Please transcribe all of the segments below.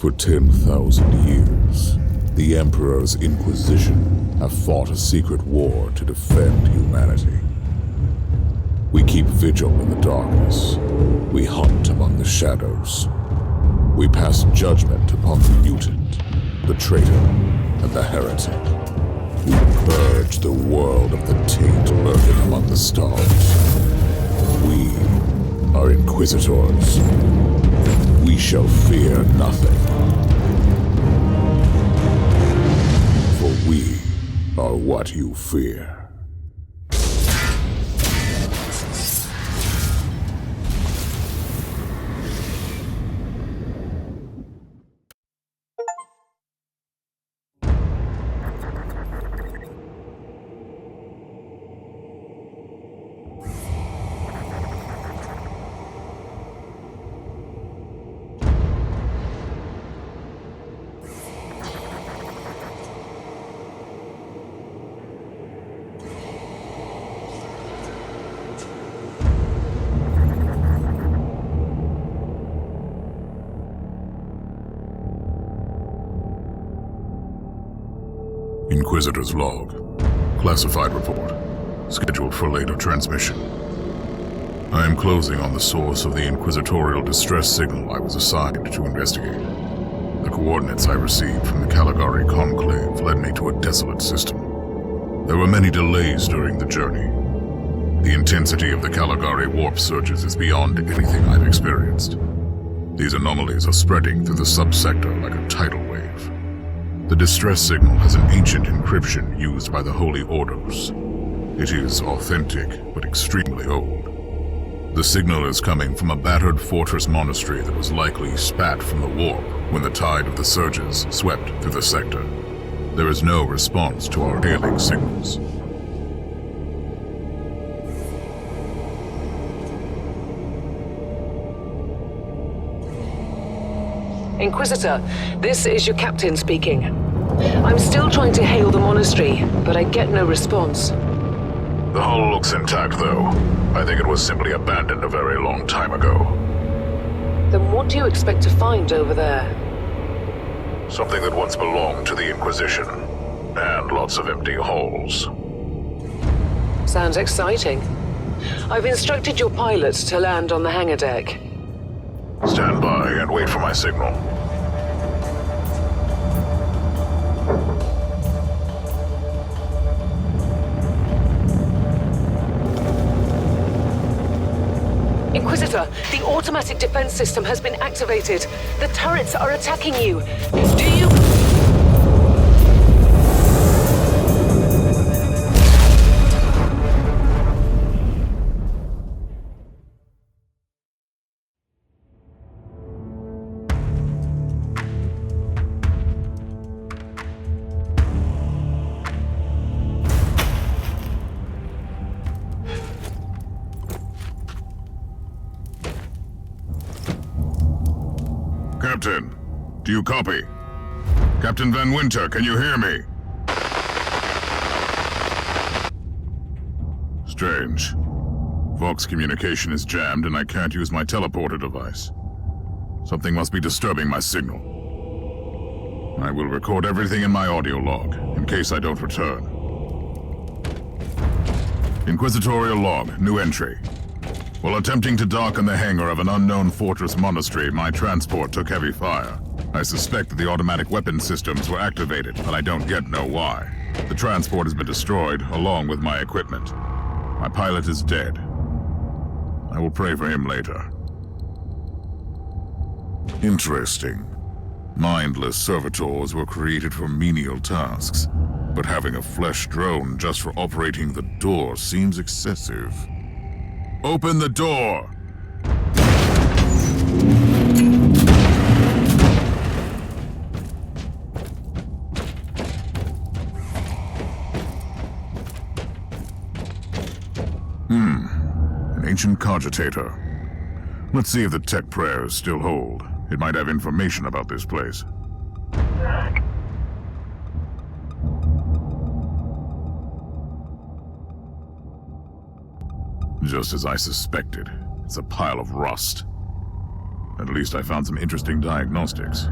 For 10,000 years, the Emperor's Inquisition have fought a secret war to defend humanity. We keep vigil in the darkness. We hunt among the shadows. We pass judgment upon the mutant, the traitor, and the heretic. We purge the world of the taint lurking among the stars. We are Inquisitors. We shall fear nothing. For we are what you fear. Inquisitor's log. Classified report. Scheduled for later transmission. I am closing on the source of the inquisitorial distress signal I was assigned to investigate. The coordinates I received from the Caligari Conclave led me to a desolate system. There were many delays during the journey. The intensity of the Caligari warp surges is beyond anything I've experienced. These anomalies are spreading through the subsector like a tidal wave. The distress signal has an ancient encryption used by the Holy Orders. It is authentic, but extremely old. The signal is coming from a battered fortress monastery that was likely spat from the warp when the tide of the surges swept through the sector. There is no response to our hailing signals. Inquisitor, this is your captain speaking. I'm still trying to hail the monastery, but I get no response. The hull looks intact, though. I think it was simply abandoned a very long time ago. Then what do you expect to find over there? Something that once belonged to the Inquisition, and lots of empty hulls. Sounds exciting. I've instructed your pilots to land on the hangar deck. Stand by and wait for my signal. Inquisitor, the automatic defense system has been activated. The turrets are attacking you. Do you... Captain, do you copy? Captain Van Winter, can you hear me? Strange. Vox communication is jammed and I can't use my teleporter device. Something must be disturbing my signal. I will record everything in my audio log, in case I don't return. Inquisitorial log, new entry. While attempting to dock in the hangar of an unknown fortress monastery, my transport took heavy fire. I suspect that the automatic weapon systems were activated, but I don't yet know why. The transport has been destroyed, along with my equipment. My pilot is dead. I will pray for him later. Interesting. Mindless servitors were created for menial tasks, but having a flesh drone just for operating the door seems excessive. Open the door! An ancient cogitator. Let's see if the tech prayers still hold. It might have information about this place. Just as I suspected, it's a pile of rust. At least I found some interesting diagnostics.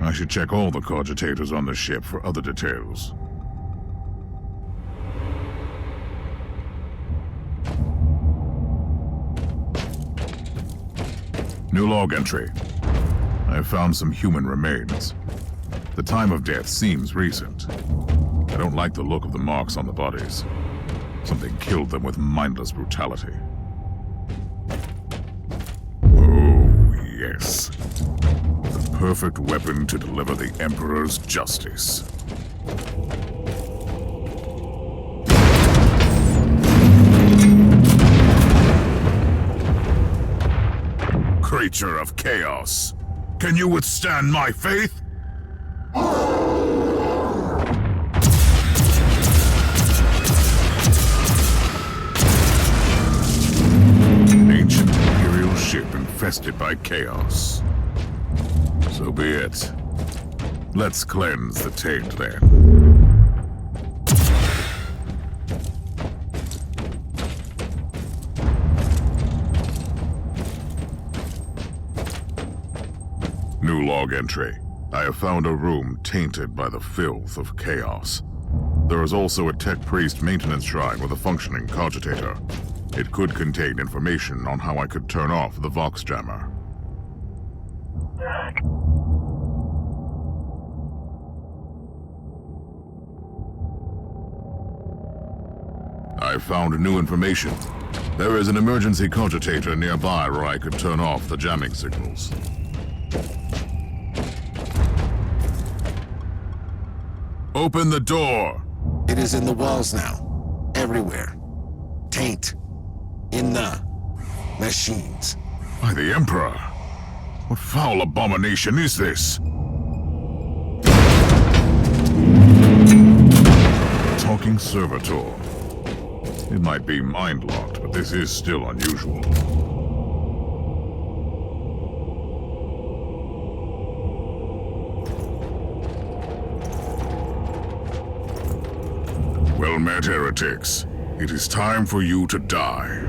I should check all the cogitators on the ship for other details. New log entry. I have found some human remains. The time of death seems recent. I don't like the look of the marks on the bodies. Something killed them with mindless brutality. Oh, yes. The perfect weapon to deliver the Emperor's justice. Creature of chaos, can you withstand my faith? An ancient Imperial ship infested by chaos. So be it. Let's cleanse the taint then. New log entry. I have found a room tainted by the filth of chaos. There is also a tech priest maintenance shrine with a functioning cogitator. It could contain information on how I could turn off the Vox jammer. I found new information. There is an emergency cogitator nearby where I could turn off the jamming signals. Open the door! It is in the walls now. Everywhere. Taint. In the machines. By the Emperor! What foul abomination is this? Talking servitor. It might be mind-locked, but this is still unusual. Well met, heretics. It is time for you to die.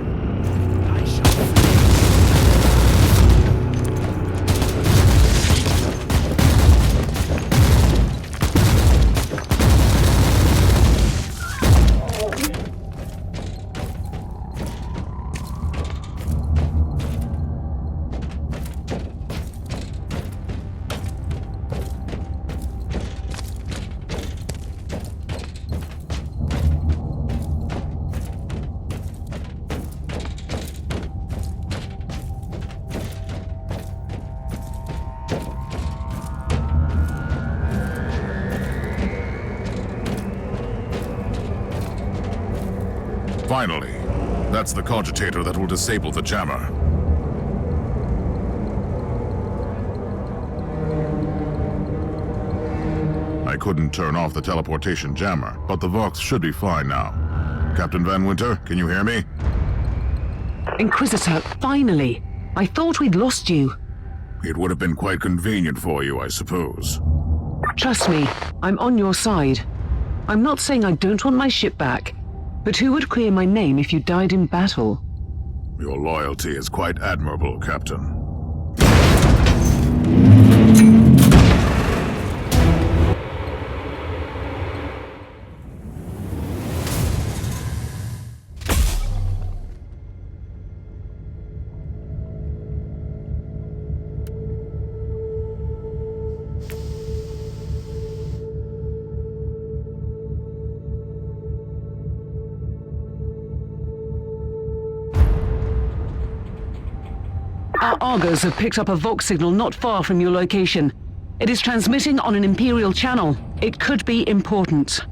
Finally, that's the cogitator that will disable the jammer. I couldn't turn off the teleportation jammer, but the Vox should be fine now. Captain Van Winter, can you hear me? Inquisitor, finally! I thought we'd lost you. It would have been quite convenient for you, I suppose. Trust me, I'm on your side. I'm not saying I don't want my ship back, but who would clear my name if you died in battle? Your loyalty is quite admirable, Captain. Our Argos have picked up a Vox signal not far from your location. It is transmitting on an Imperial channel. It could be important.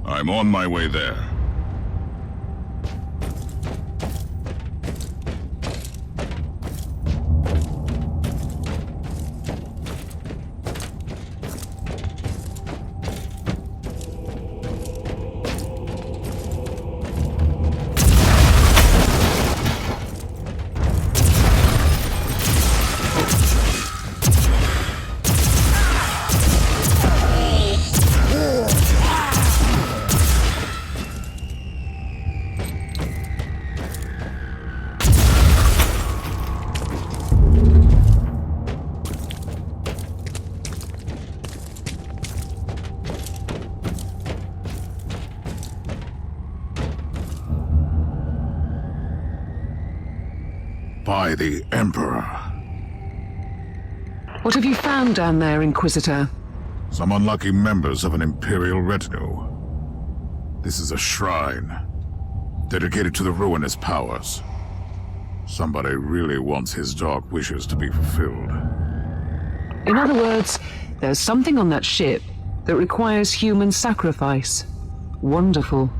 I'm on my way there. by the Emperor. What have you found down there, Inquisitor? Some unlucky members of an Imperial retinue. This is a shrine, dedicated to the ruinous powers. Somebody really wants his dark wishes to be fulfilled. In other words, there's something on that ship that requires human sacrifice. Wonderful.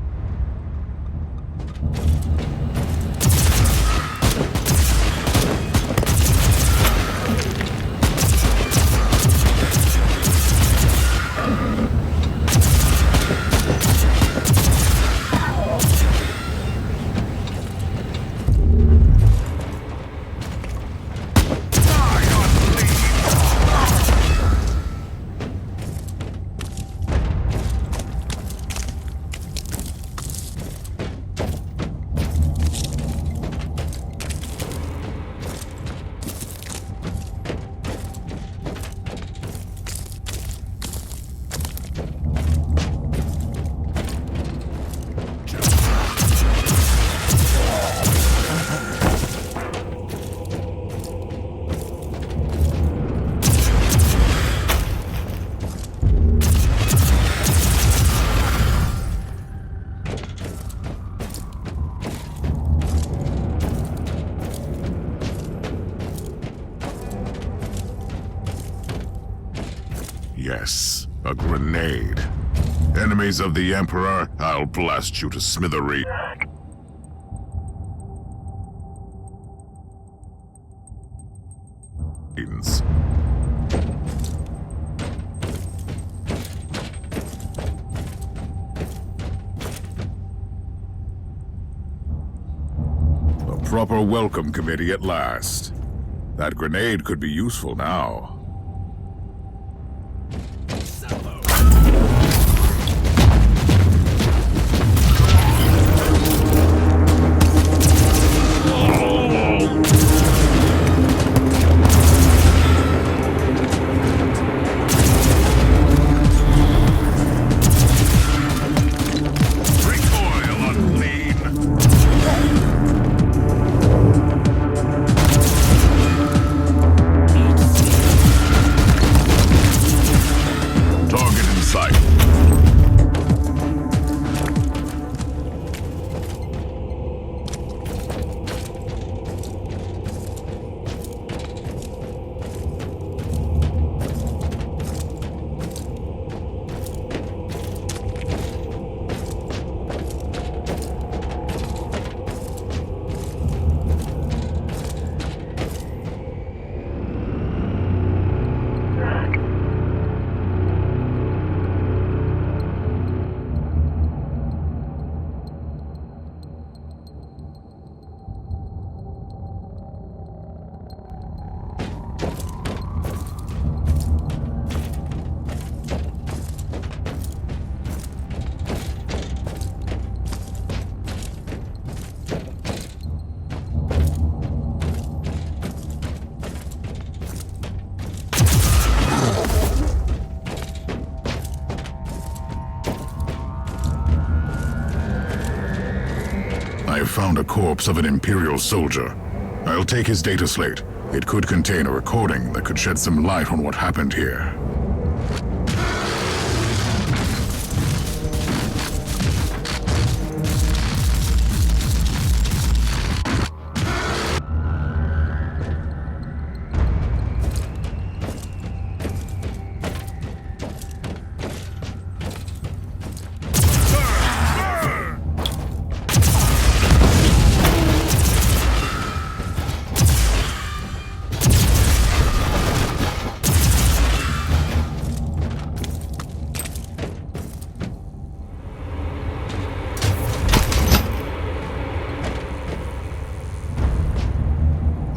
Yes, a grenade. Enemies of the Emperor, I'll blast you to smithereens. A proper welcome committee at last. That grenade could be useful now. I have found a corpse of an Imperial soldier. I'll take his data slate. It could contain a recording that could shed some light on what happened here.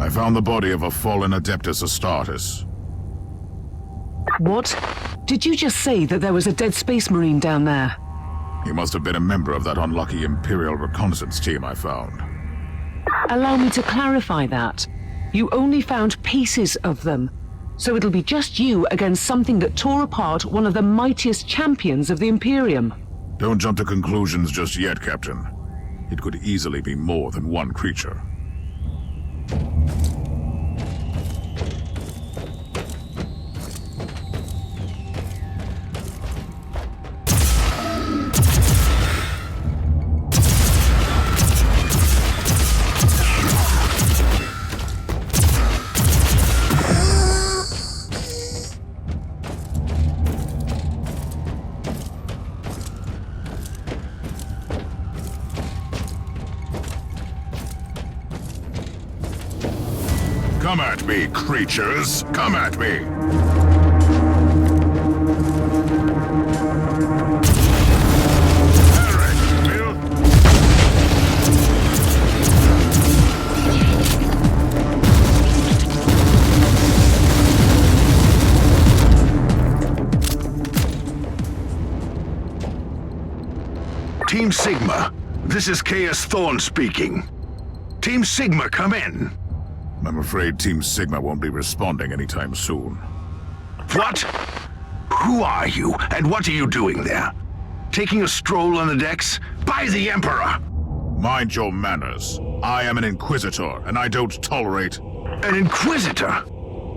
I found the body of a fallen Adeptus Astartes. What? Did you just say that there was a dead space marine down there? He must have been a member of that unlucky Imperial reconnaissance team I found. Allow me to clarify that. You only found pieces of them, so it'll be just you against something that tore apart one of the mightiest champions of the Imperium. Don't jump to conclusions just yet, Captain. It could easily be more than one creature. me, creatures! Come at me! Eric, Bill? Team Sigma, this is Chaos Thorn speaking. Team Sigma, come in. I'm afraid Team Sigma won't be responding anytime soon. What? Who are you, and what are you doing there? Taking a stroll on the decks? By the Emperor! Mind your manners. I am an Inquisitor, and I don't tolerate... An Inquisitor?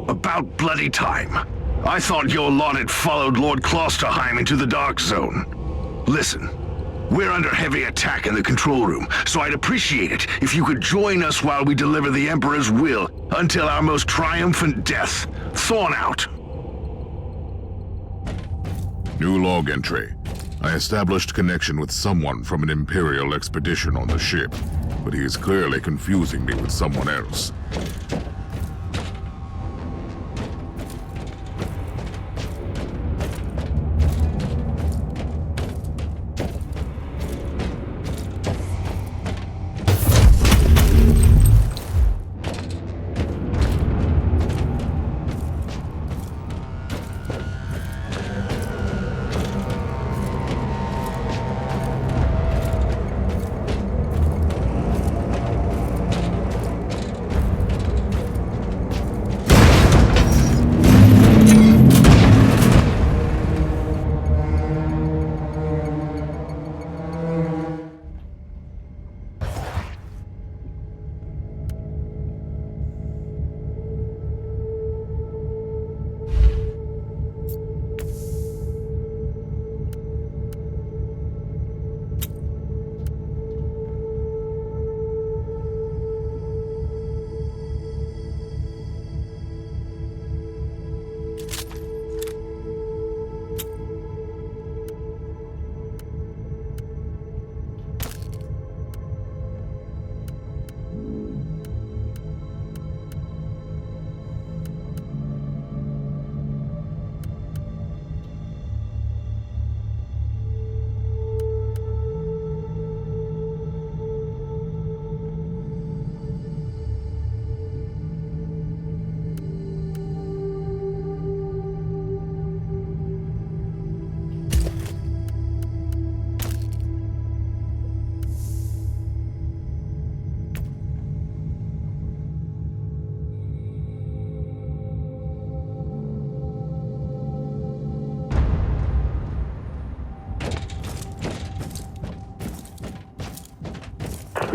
About bloody time. I thought your lot had followed Lord Klosterheim into the Dark Zone. Listen. We're under heavy attack in the control room, so I'd appreciate it if you could join us while we deliver the Emperor's will until our most triumphant death. Thorn out. New log entry. I established connection with someone from an Imperial expedition on the ship, but he is clearly confusing me with someone else.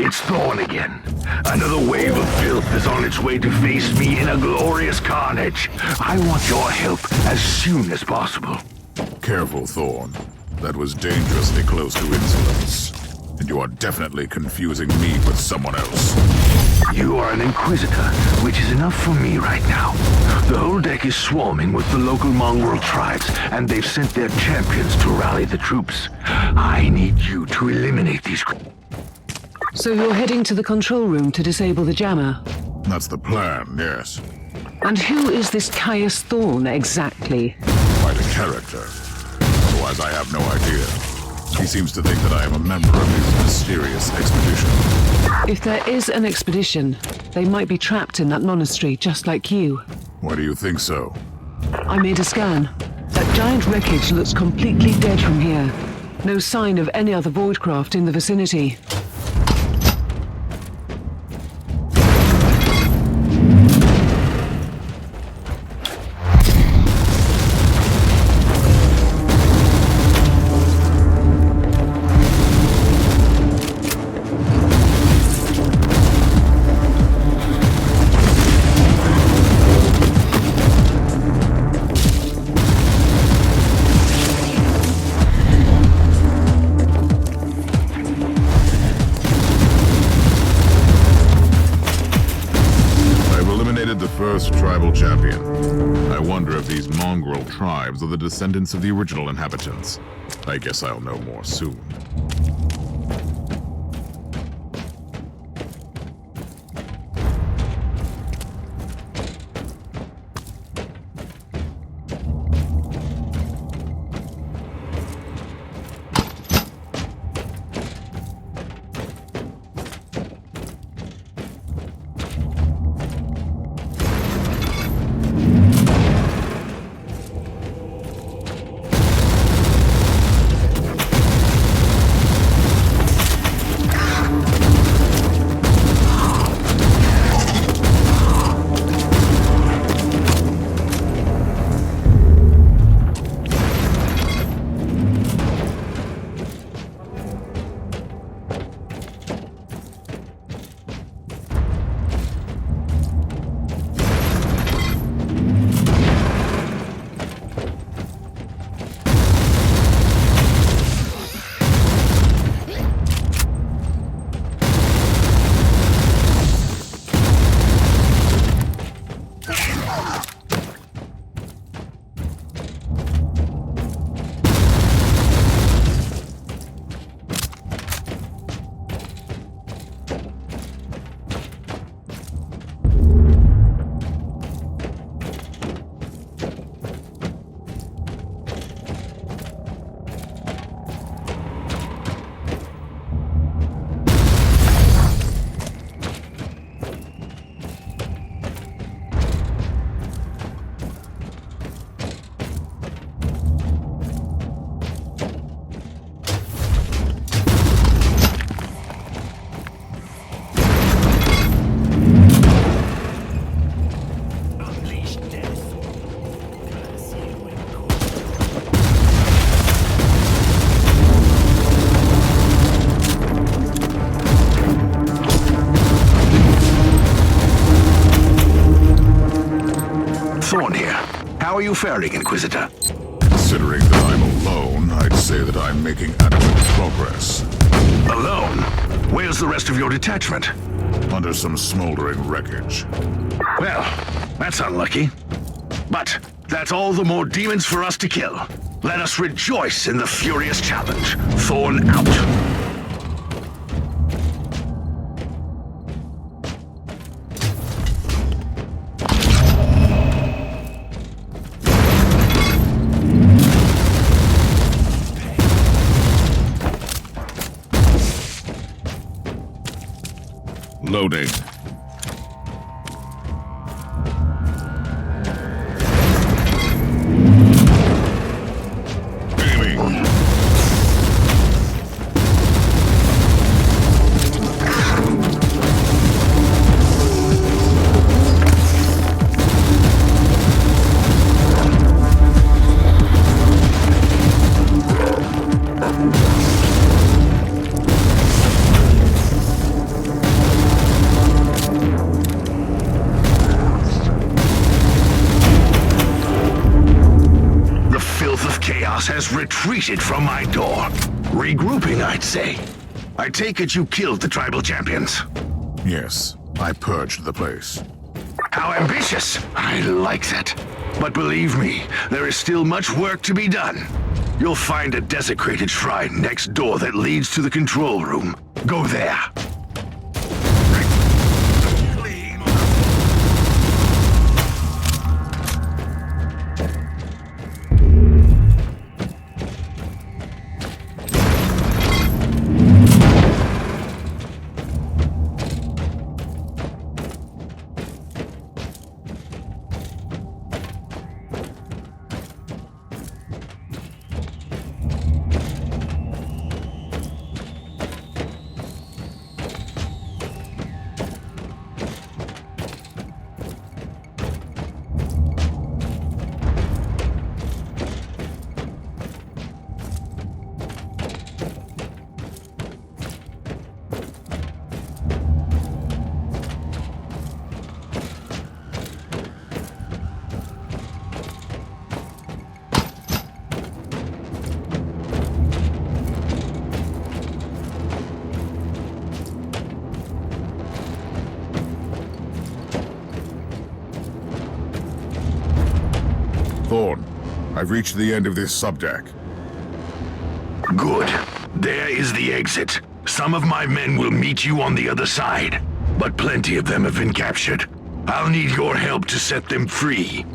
It's Thorn again. Another wave of filth is on its way to face me in a glorious carnage. I want your help as soon as possible. Careful, Thorn. That was dangerously close to insolence. And you are definitely confusing me with someone else. You are an Inquisitor, which is enough for me right now. The whole deck is swarming with the local mongrel tribes, and they've sent their champions to rally the troops. I need you to eliminate these... So you're heading to the control room to disable the jammer? That's the plan, yes. And who is this Caius Thorn exactly? Quite a character. Otherwise, I have no idea. He seems to think that I am a member of his mysterious expedition. If there is an expedition, they might be trapped in that monastery just like you. Why do you think so? I made a scan. That giant wreckage looks completely dead from here. No sign of any other voidcraft in the vicinity. Tribal champion. I wonder if these mongrel tribes are the descendants of the original inhabitants. I guess I'll know more soon. Thorn here. How are you faring, Inquisitor? Considering that I'm alone, I'd say that I'm making adequate progress. Alone? Where's the rest of your detachment? Under some smoldering wreckage. Well, that's unlucky. But that's all the more demons for us to kill. Let us rejoice in the furious challenge. Thorn out. Loading. Aiming. Has retreated from my door. Regrouping, I'd say. I take it you killed the tribal champions. Yes, I purged the place. How ambitious! I like that. But believe me, there is still much work to be done. You'll find a desecrated shrine next door that leads to the control room. Go there. Thorn, I've reached the end of this subdeck. Good. There is the exit. Some of my men will meet you on the other side, but plenty of them have been captured. I'll need your help to set them free.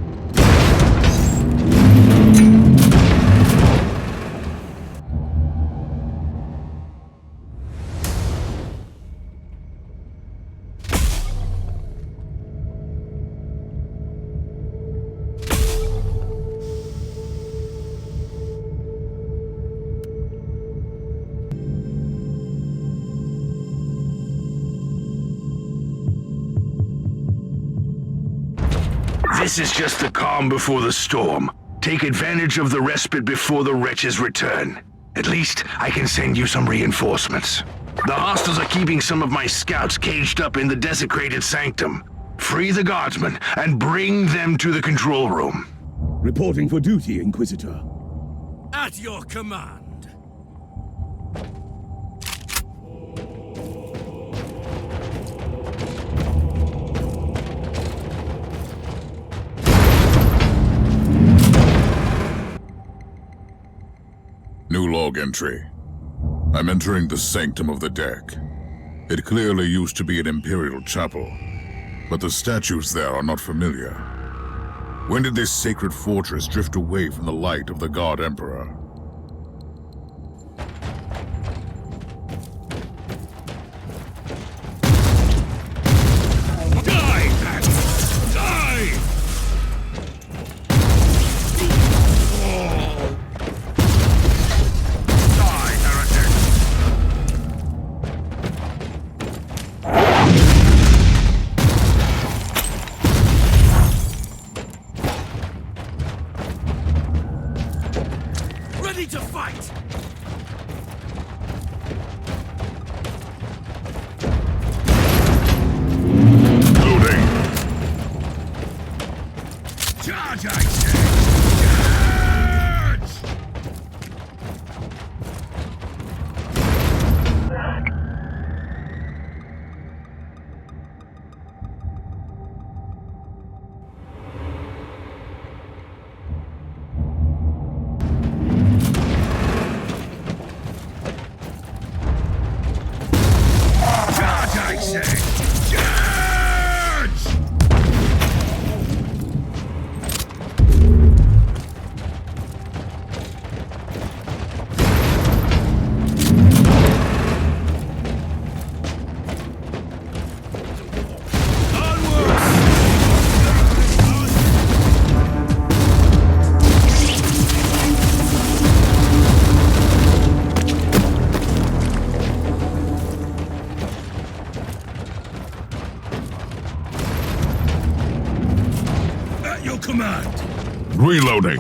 This is just the calm before the storm. Take advantage of the respite before the wretches return. At least, I can send you some reinforcements. The hostiles are keeping some of my scouts caged up in the desecrated sanctum. Free the guardsmen and bring them to the control room. Reporting for duty, Inquisitor. At your command. New log entry. I'm entering the sanctum of the deck. It clearly used to be an imperial chapel, but the statues there are not familiar. When did this sacred fortress drift away from the light of the God Emperor? Die, man! Die! Die, heretic! Charge, I say! Charge! Charge, I say! Charge! At your command! Reloading.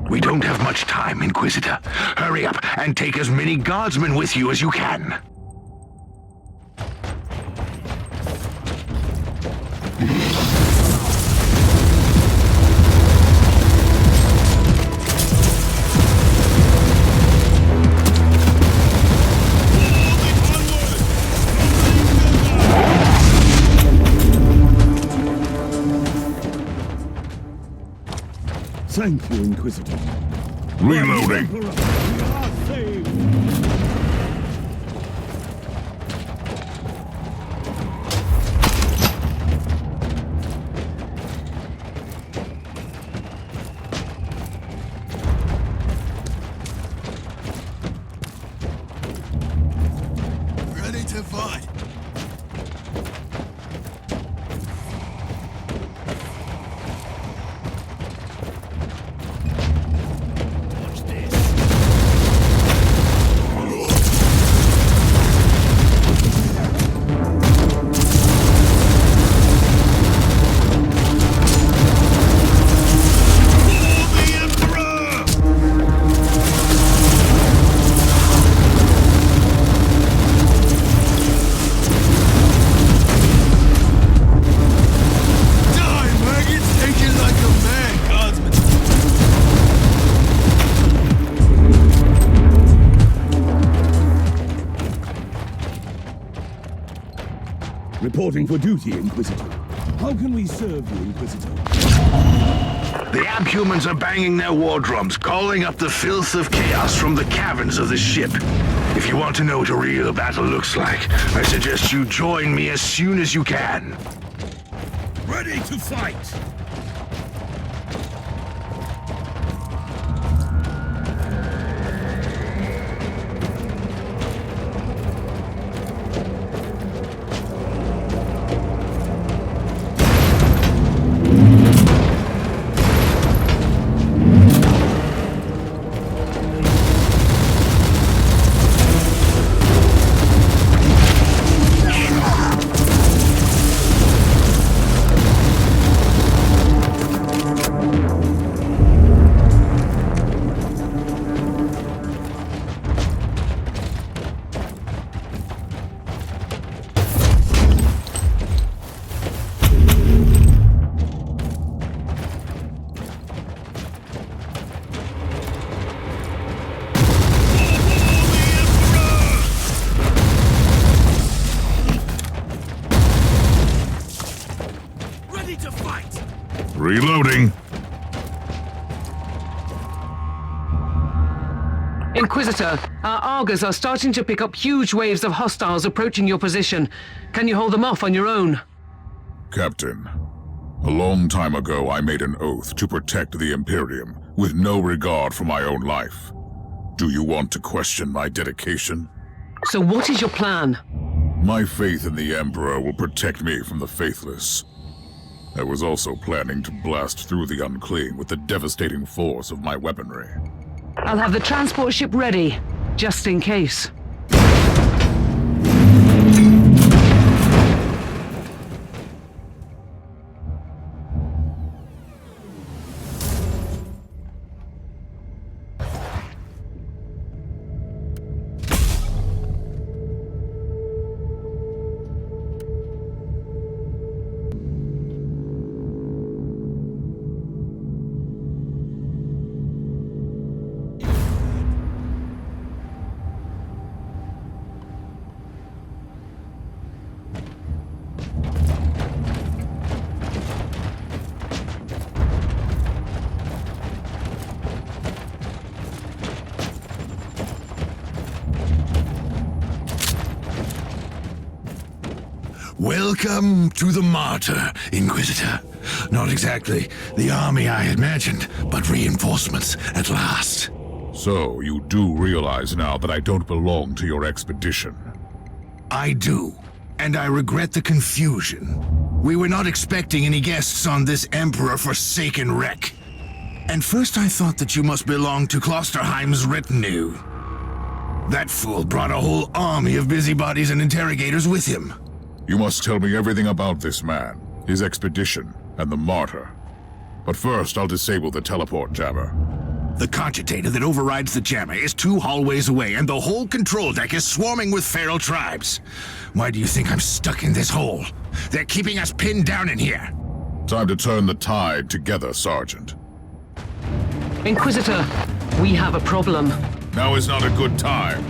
We don't have much time, Inquisitor. Hurry up and take as many guardsmen with you as you can. Thank you, Inquisitor. Reloading. We are saved. Ready to fight! Watch this! For the Emperor! Die, maggots! Take it like a man, guardsman! Reporting for duty, Inquisitor. How can we serve you, Inquisitor? The abhumans are banging their war drums, calling up the filth of chaos from the caverns of the ship. If you want to know what a real battle looks like, I suggest you join me as soon as you can. Ready to fight! Ready to fight! Reloading. Inquisitor, our Argos are starting to pick up huge waves of hostiles approaching your position. Can you hold them off on your own? Captain, a long time ago I made an oath to protect the Imperium with no regard for my own life. Do you want to question my dedication? So what is your plan? My faith in the Emperor will protect me from the faithless. I was also planning to blast through the unclean with the devastating force of my weaponry. I'll have the transport ship ready, just in case. Welcome to the Martyr, Inquisitor. Not exactly the army I imagined, but reinforcements at last. So, you do realize now that I don't belong to your expedition? I do, and I regret the confusion. We were not expecting any guests on this Emperor-forsaken wreck. And first I thought that you must belong to Klosterheim's retinue. That fool brought a whole army of busybodies and interrogators with him. You must tell me everything about this man, his expedition, and the Martyr. But first, I'll disable the teleport jammer. The cogitator that overrides the jammer is 2 hallways away, and the whole control deck is swarming with feral tribes. Why do you think I'm stuck in this hole? They're keeping us pinned down in here. Time to turn the tide together, Sergeant. Inquisitor, we have a problem. Now is not a good time.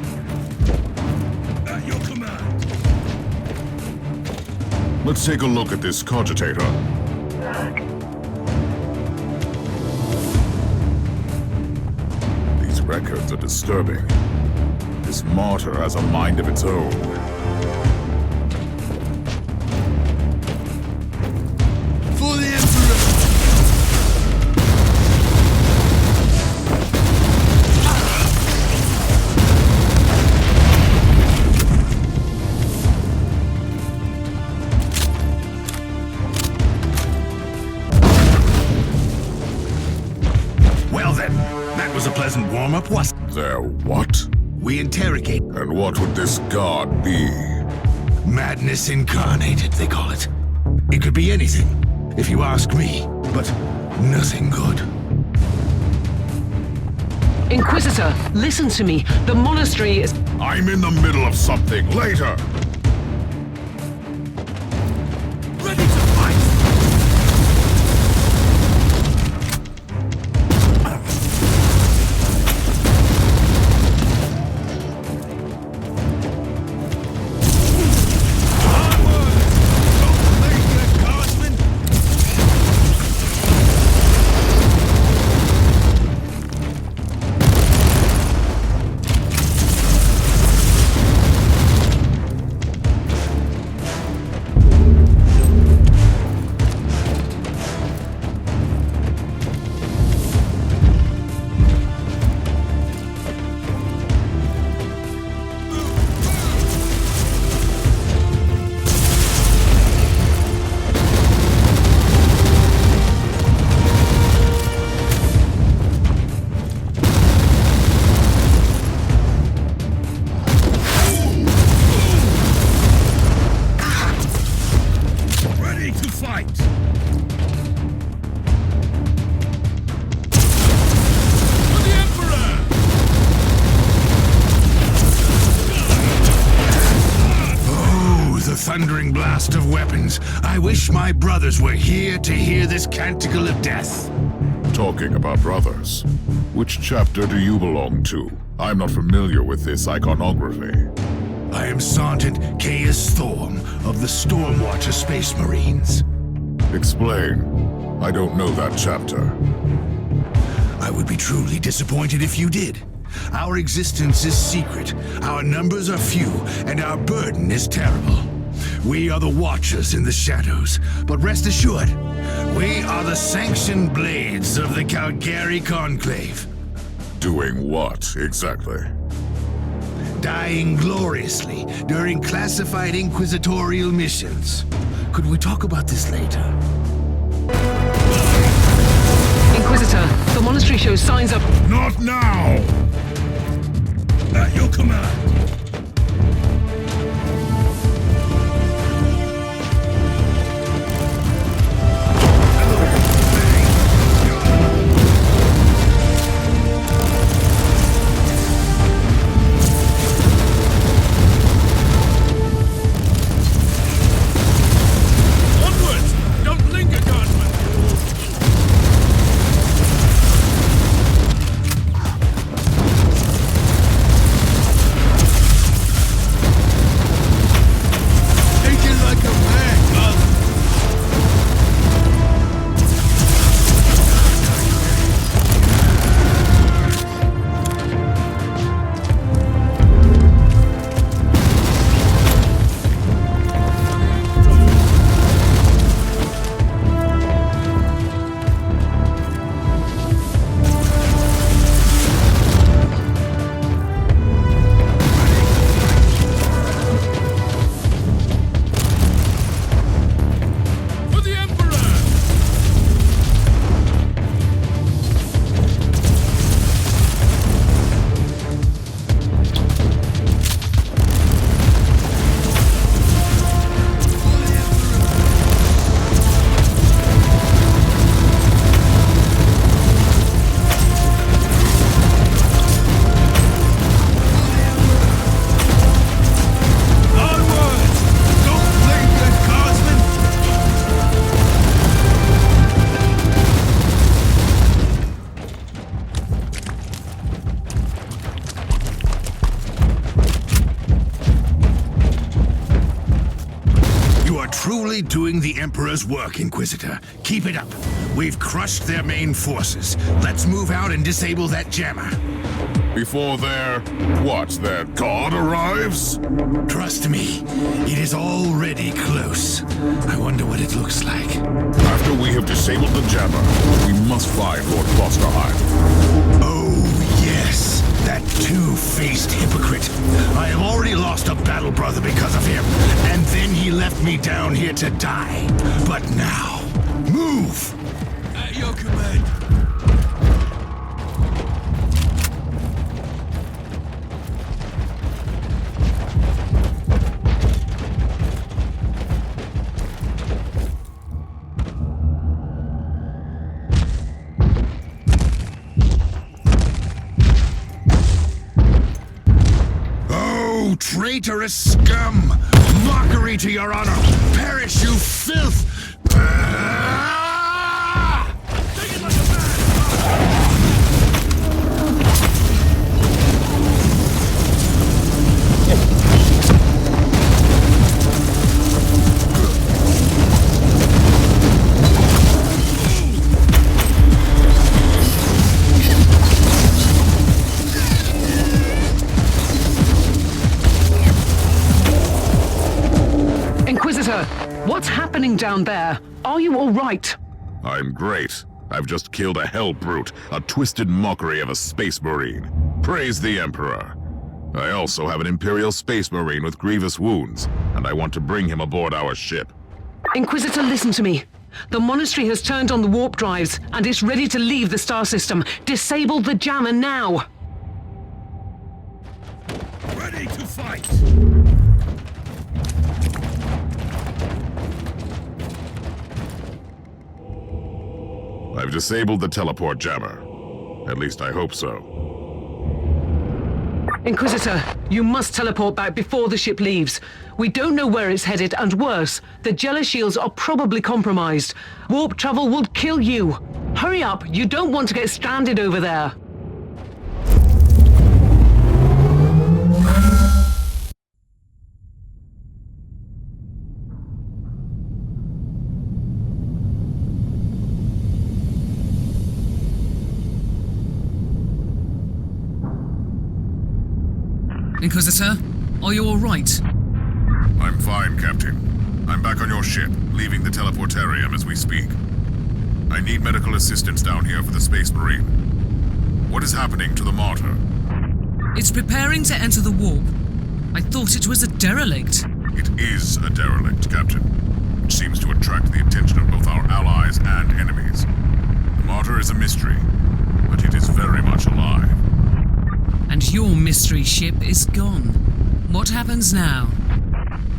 At your command. Let's take a look at this cogitator. These records are disturbing. This Martyr has a mind of its own. For the Emperor! Well then, that was a pleasant warm-up, wasn't it? There what? We interrogate. And what would this god be? Madness incarnated, they call it. It could be anything, if you ask me, but nothing good. Inquisitor, listen to me. The monastery is... I'm in the middle of something. Later! Ready to fight! Thundering blast of weapons. I wish my brothers were here to hear this canticle of death. Talking about brothers, which chapter do you belong to? I'm not familiar with this iconography. I am Sergeant Caius Thorm of the Stormwatcher Space Marines. Explain. I don't know that chapter. I would be truly disappointed if you did. Our existence is secret, our numbers are few, and our burden is terrible. We are the Watchers in the shadows, but rest assured, we are the sanctioned blades of the Calgary Conclave. Doing what, exactly? Dying gloriously during classified inquisitorial missions. Could we talk about this later? Inquisitor, the monastery shows signs of... Not now! At your command. truly doing the Emperor's work, Inquisitor. Keep it up. We've crushed their main forces. Let's move out and disable that jammer. Before their god arrives? Trust me, it is already close. I wonder what it looks like. After we have disabled the jammer, we must find Lord Klosterheim. Oh, yes. That two-faced hypocrite. I have already lost a battle brother because of him, and then he left me down here to die. But now, move! At your command. Traitorous scum! Mockery to your honor! Perish, you filth! Take it like a man! Inquisitor, what's happening down there? Are you all right? I'm great. I've just killed a hell brute, a twisted mockery of a space marine. Praise the Emperor. I also have an Imperial space marine with grievous wounds, and I want to bring him aboard our ship. Inquisitor, listen to me. The monastery has turned on the warp drives, and it's ready to leave the star system. Disable the jammer now! Ready to fight! I've disabled the teleport jammer. At least I hope so. Inquisitor, you must teleport back before the ship leaves. We don't know where it's headed, and worse, the Jella shields are probably compromised. Warp travel will kill you. Hurry up, you don't want to get stranded over there. Inquisitor, are you all right? I'm fine, Captain. I'm back on your ship, leaving the teleportarium as we speak. I need medical assistance down here for the Space Marine. What is happening to the Martyr? It's preparing to enter the warp. I thought it was a derelict. It is a derelict, Captain, which seems to attract the attention of both our allies and enemies. The Martyr is a mystery, but it is very much alive. And your mystery ship is gone. What happens now?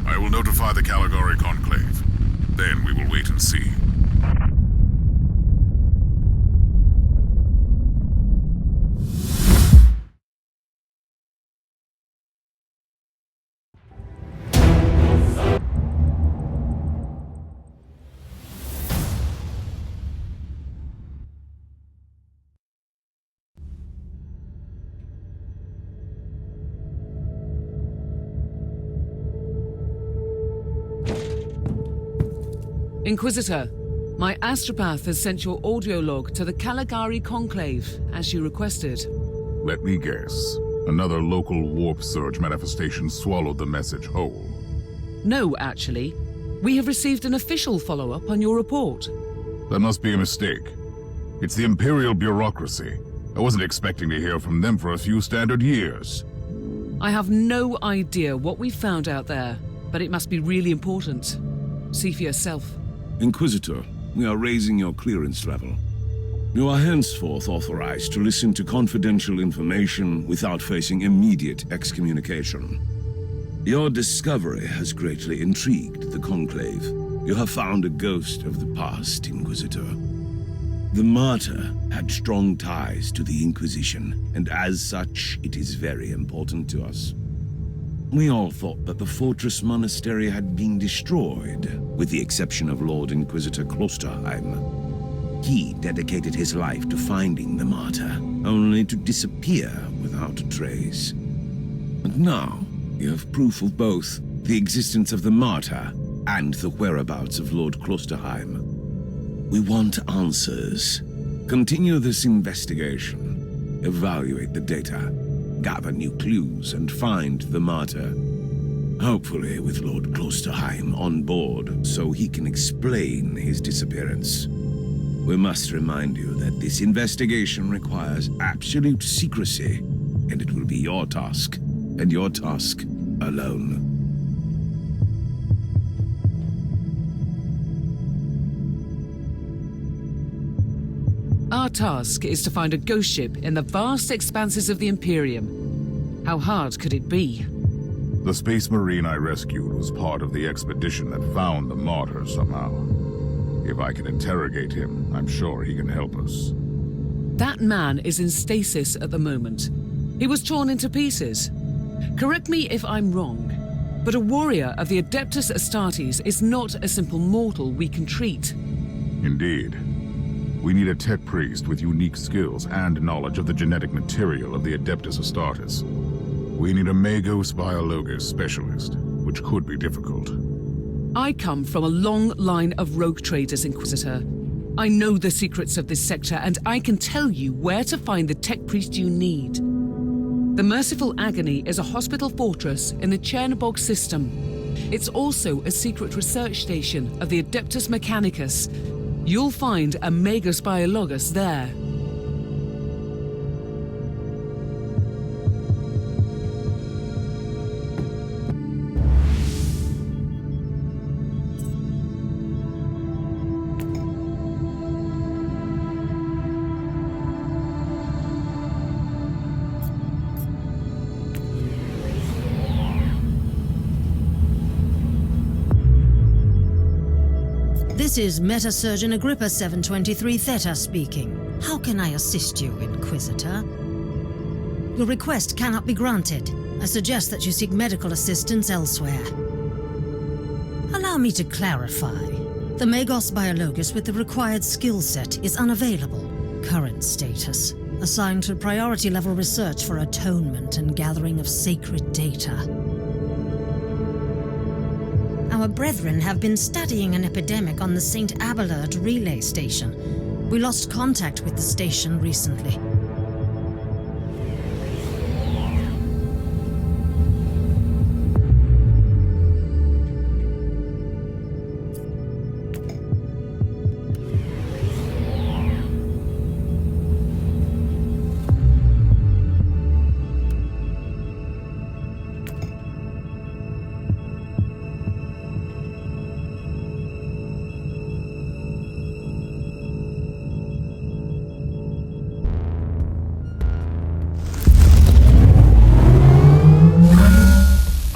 I will notify the Caligari Conclave. Then we will wait and see. Inquisitor, my astropath has sent your audio log to the Caligari Conclave, as you requested. Let me guess. Another local warp surge manifestation swallowed the message whole. No, actually. We have received an official follow-up on your report. That must be a mistake. It's the Imperial bureaucracy. I wasn't expecting to hear from them for a few standard years. I have no idea what we found out there, but it must be really important. See for yourself. Inquisitor, we are raising your clearance level. You are henceforth authorized to listen to confidential information without facing immediate excommunication. Your discovery has greatly intrigued the Conclave. You have found a ghost of the past, Inquisitor. The Martyr had strong ties to the Inquisition, and as such, it is very important to us. We all thought that the fortress monastery had been destroyed, with the exception of Lord Inquisitor Klosterheim. He dedicated his life to finding the Martyr, only to disappear without a trace. And now, you have proof of both the existence of the Martyr and the whereabouts of Lord Klosterheim. We want answers. Continue this investigation. Evaluate the data. Gather new clues and find the Martyr. Hopefully with Lord Klosterheim on board so he can explain his disappearance. We must remind you that this investigation requires absolute secrecy, and it will be your task, and your task alone. Our task is to find a ghost ship in the vast expanses of the Imperium. How hard could it be? The Space Marine I rescued was part of the expedition that found the Martyr somehow. If I can interrogate him, I'm sure he can help us. That man is in stasis at the moment. He was torn into pieces. Correct me if I'm wrong, but a warrior of the Adeptus Astartes is not a simple mortal we can treat. Indeed. We need a tech priest with unique skills and knowledge of the genetic material of the Adeptus Astartes. We need a Magos Biologus specialist, which could be difficult. I come from a long line of rogue traders, Inquisitor. I know the secrets of this sector, and I can tell you where to find the tech priest you need. The Merciful Agony is a hospital fortress in the Chernobog system. It's also a secret research station of the Adeptus Mechanicus. You'll find a Magos Biologus there. This is Metasurgeon Agrippa 723 Theta speaking. How can I assist you, Inquisitor? Your request cannot be granted. I suggest that you seek medical assistance elsewhere. Allow me to clarify. The Magos Biologus with the required skill set is unavailable. Current status: assigned to priority level research for atonement and gathering of sacred data. Our brethren have been studying an epidemic on the St. Abelard relay station. We lost contact with the station recently.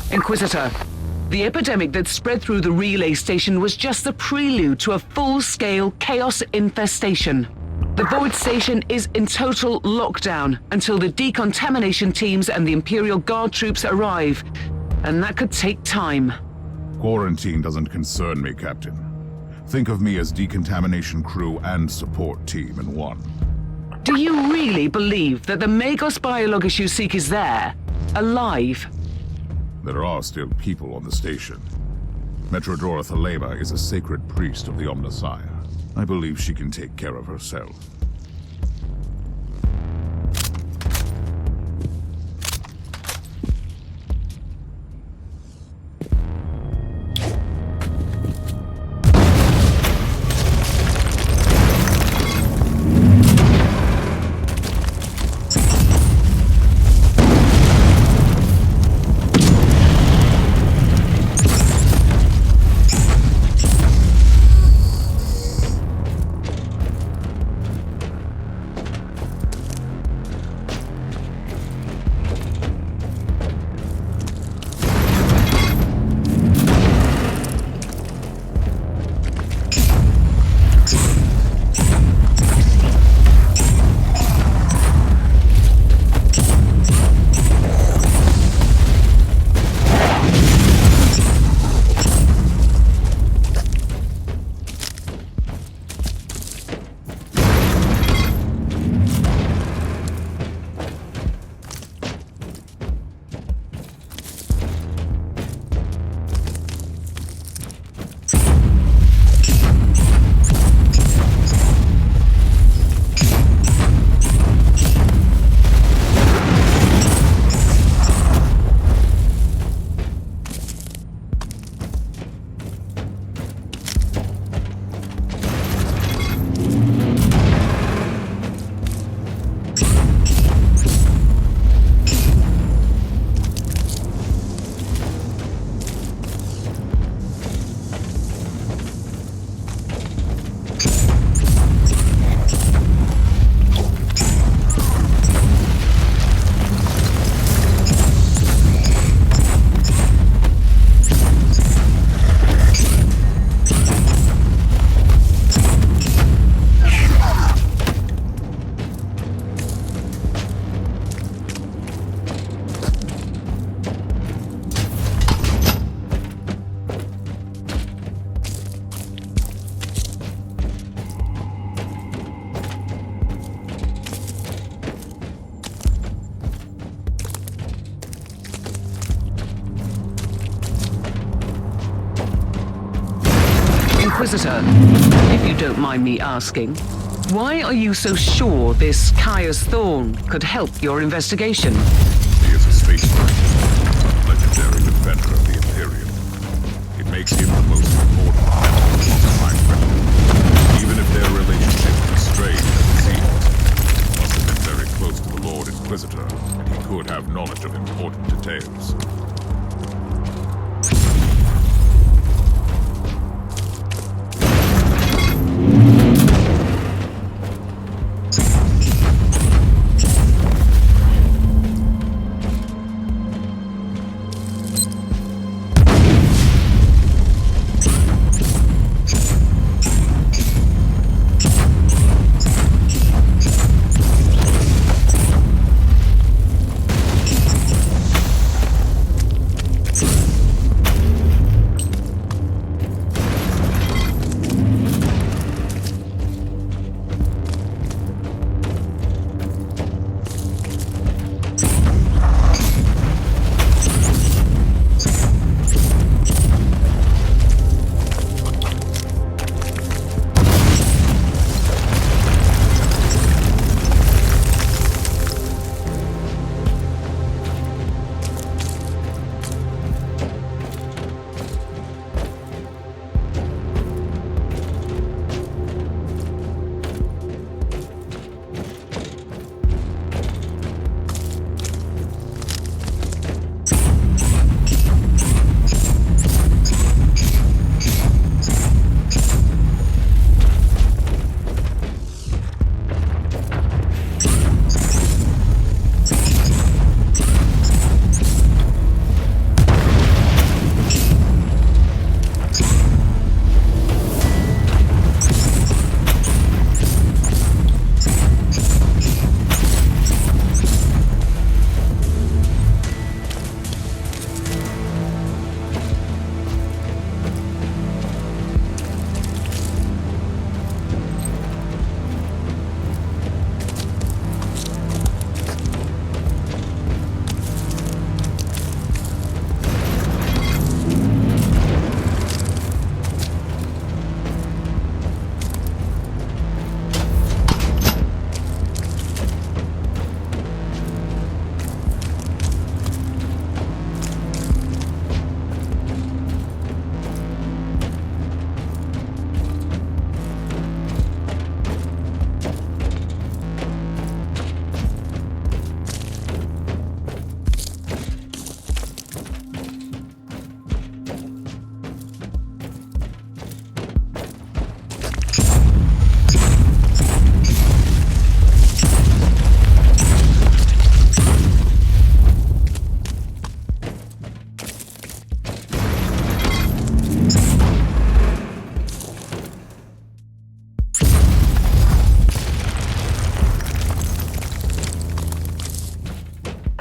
Inquisitor, the epidemic that spread through the relay station was just the prelude to a full-scale chaos infestation. The Void Station is in total lockdown until the decontamination teams and the Imperial Guard troops arrive, and that could take time. Quarantine doesn't concern me, Captain. Think of me as decontamination crew and support team in one. Do you really believe that the Magos Biologus you seek is there, alive? There are still people on the station. Metrodora Thaleba is a sacred priest of the Omnissiah. I believe she can take care of herself. Inquisitor, if you don't mind me asking, why are you so sure this Caius Thorn could help your investigation? He is a spaceman, legendary defender of the Imperium. It makes him the most important member of my friend. Even if their relationship is strained as it seems, he must have been very close to the Lord Inquisitor, and he could have knowledge of important details.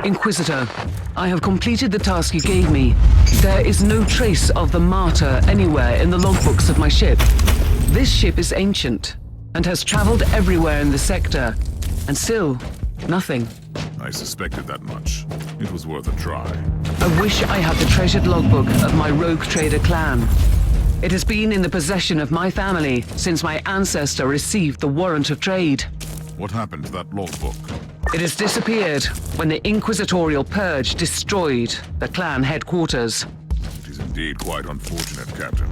Inquisitor, I have completed the task you gave me. There is no trace of the Martyr anywhere in the logbooks of my ship. This ship is ancient and has traveled everywhere in the sector, and still, nothing. I suspected that much. It was worth a try. I wish I had the treasured logbook of my rogue trader clan. It has been in the possession of my family since my ancestor received the warrant of trade. What happened to that logbook? It has disappeared when the Inquisitorial Purge destroyed the clan headquarters. It is indeed quite unfortunate, Captain.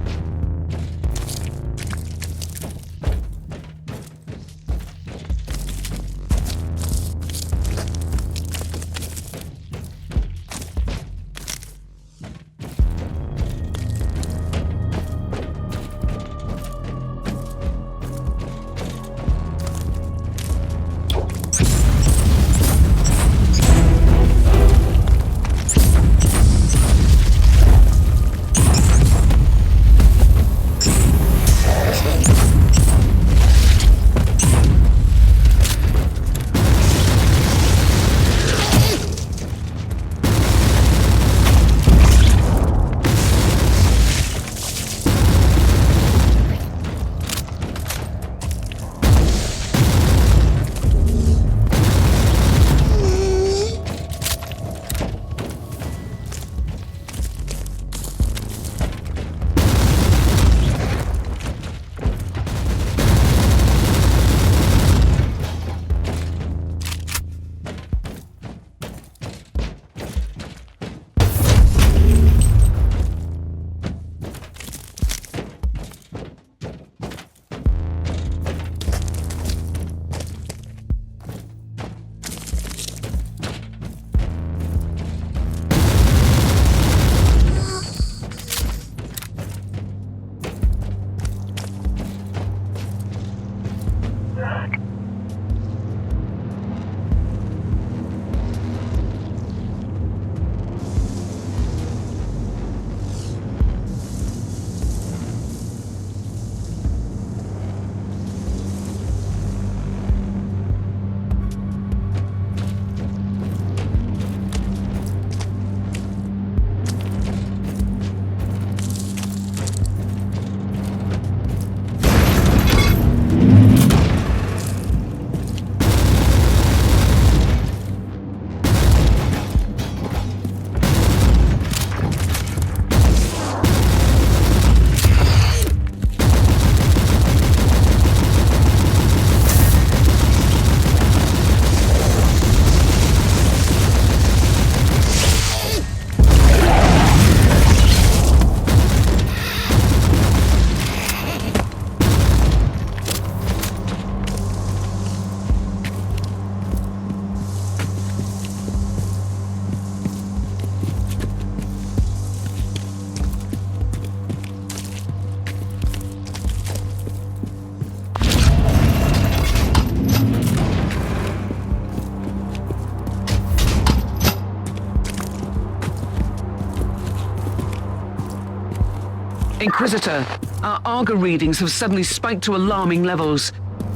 Inquisitor, our Arga readings have suddenly spiked to alarming levels.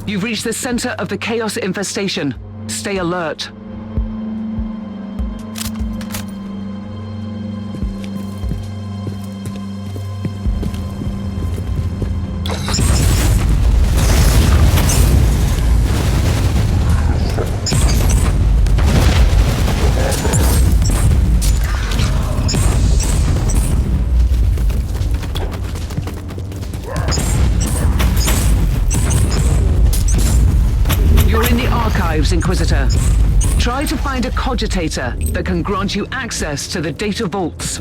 You've reached the center of the chaos infestation. Stay alert. Inquisitor. Try to find a cogitator that can grant you access to the data vaults.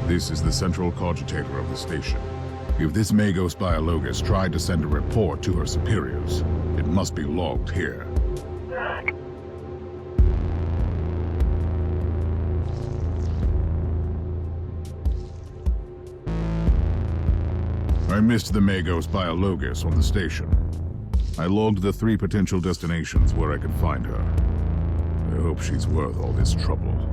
This is the central cogitator of the station. If this Magos Biologus tried to send a report to her superiors, it must be logged here. I missed the Magos Biologus on the station. I logged the 3 potential destinations where I could find her. I hope she's worth all this trouble.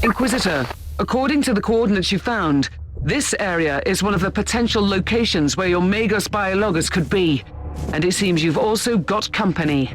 Inquisitor, according to the coordinates you found, this area is one of the potential locations where your Magos Biologus could be. And it seems you've also got company.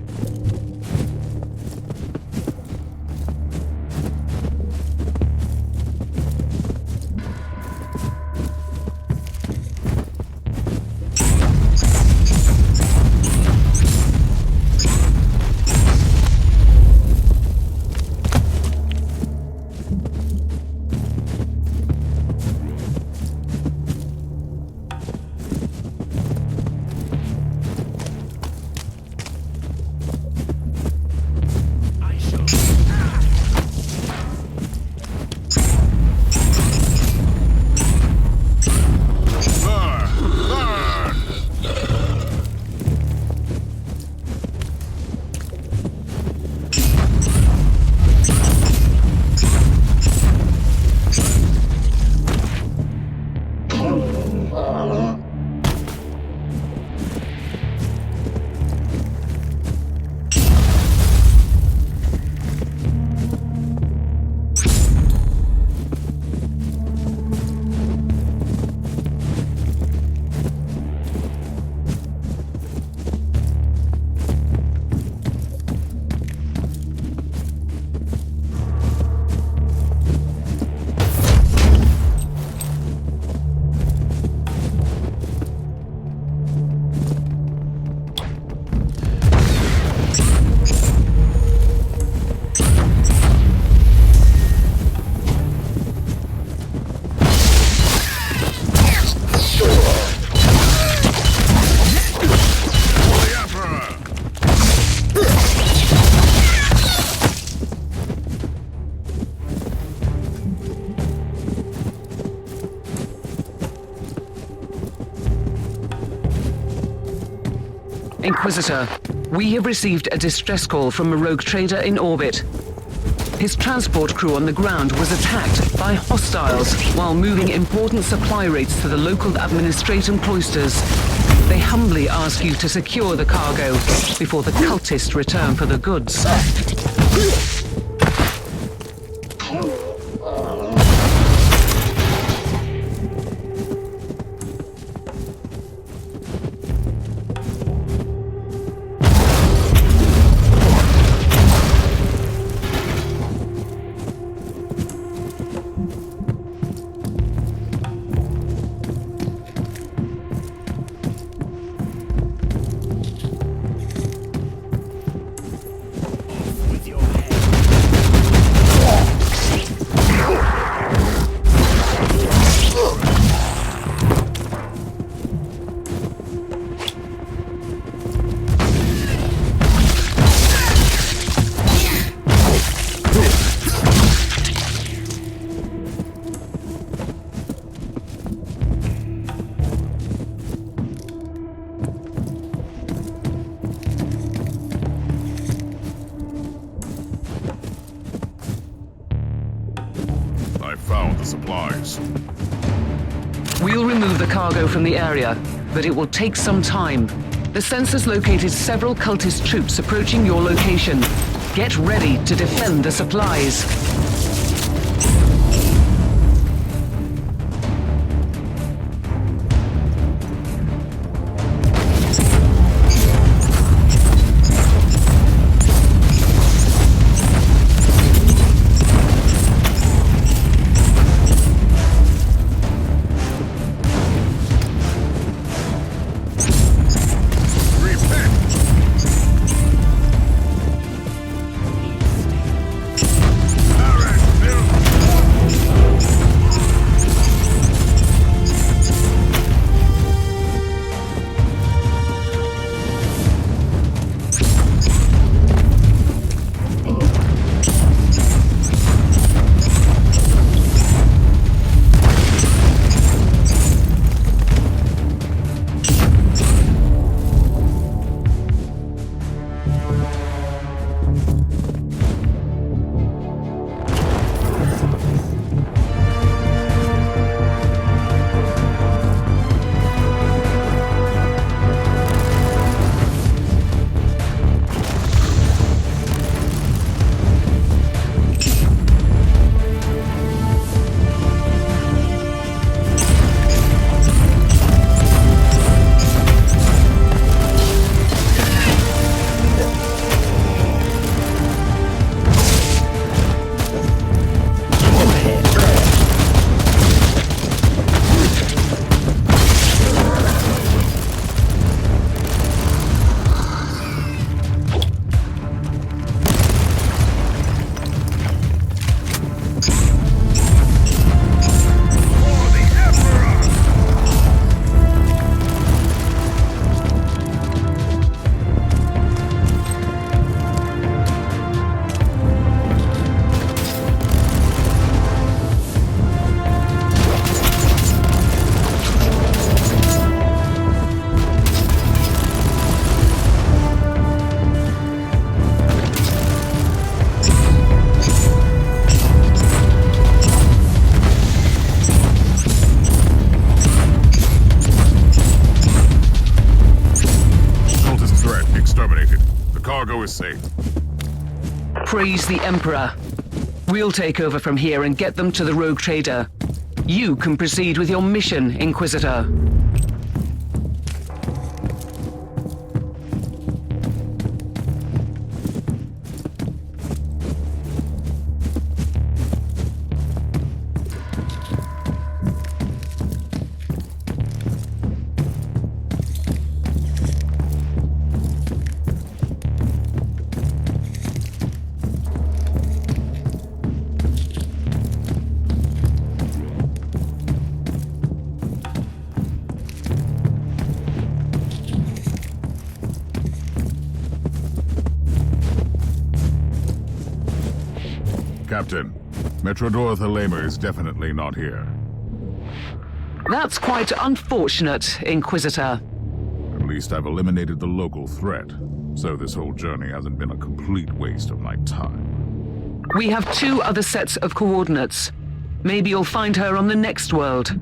Inquisitor, we have received a distress call from a rogue trader in orbit. His transport crew on the ground was attacked by hostiles while moving important supply rates to the local administratum cloisters. They humbly ask you to secure the cargo before the cultists return for the goods. Supplies. We'll remove the cargo from the area, but it will take some time. The sensors located several cultist troops approaching your location. Get ready to defend the supplies. Cargo is safe. Praise the Emperor. We'll take over from here and get them to the rogue trader. You can proceed with your mission, Inquisitor. Captain, Metrodor Thelema is definitely not here. That's quite unfortunate, Inquisitor. At least least I've eliminated the local threat, so this whole journey hasn't been a complete waste of my time. We have 2 other sets of coordinates. Maybe you'll find her on the next world.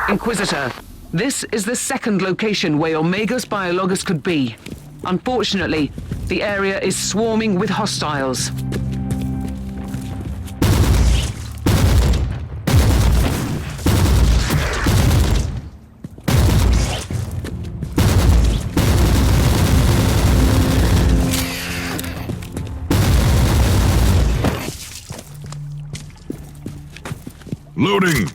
Inquisitor, this is the second location where your Magus Biologus could be. Unfortunately, the area is swarming with hostiles. Loading!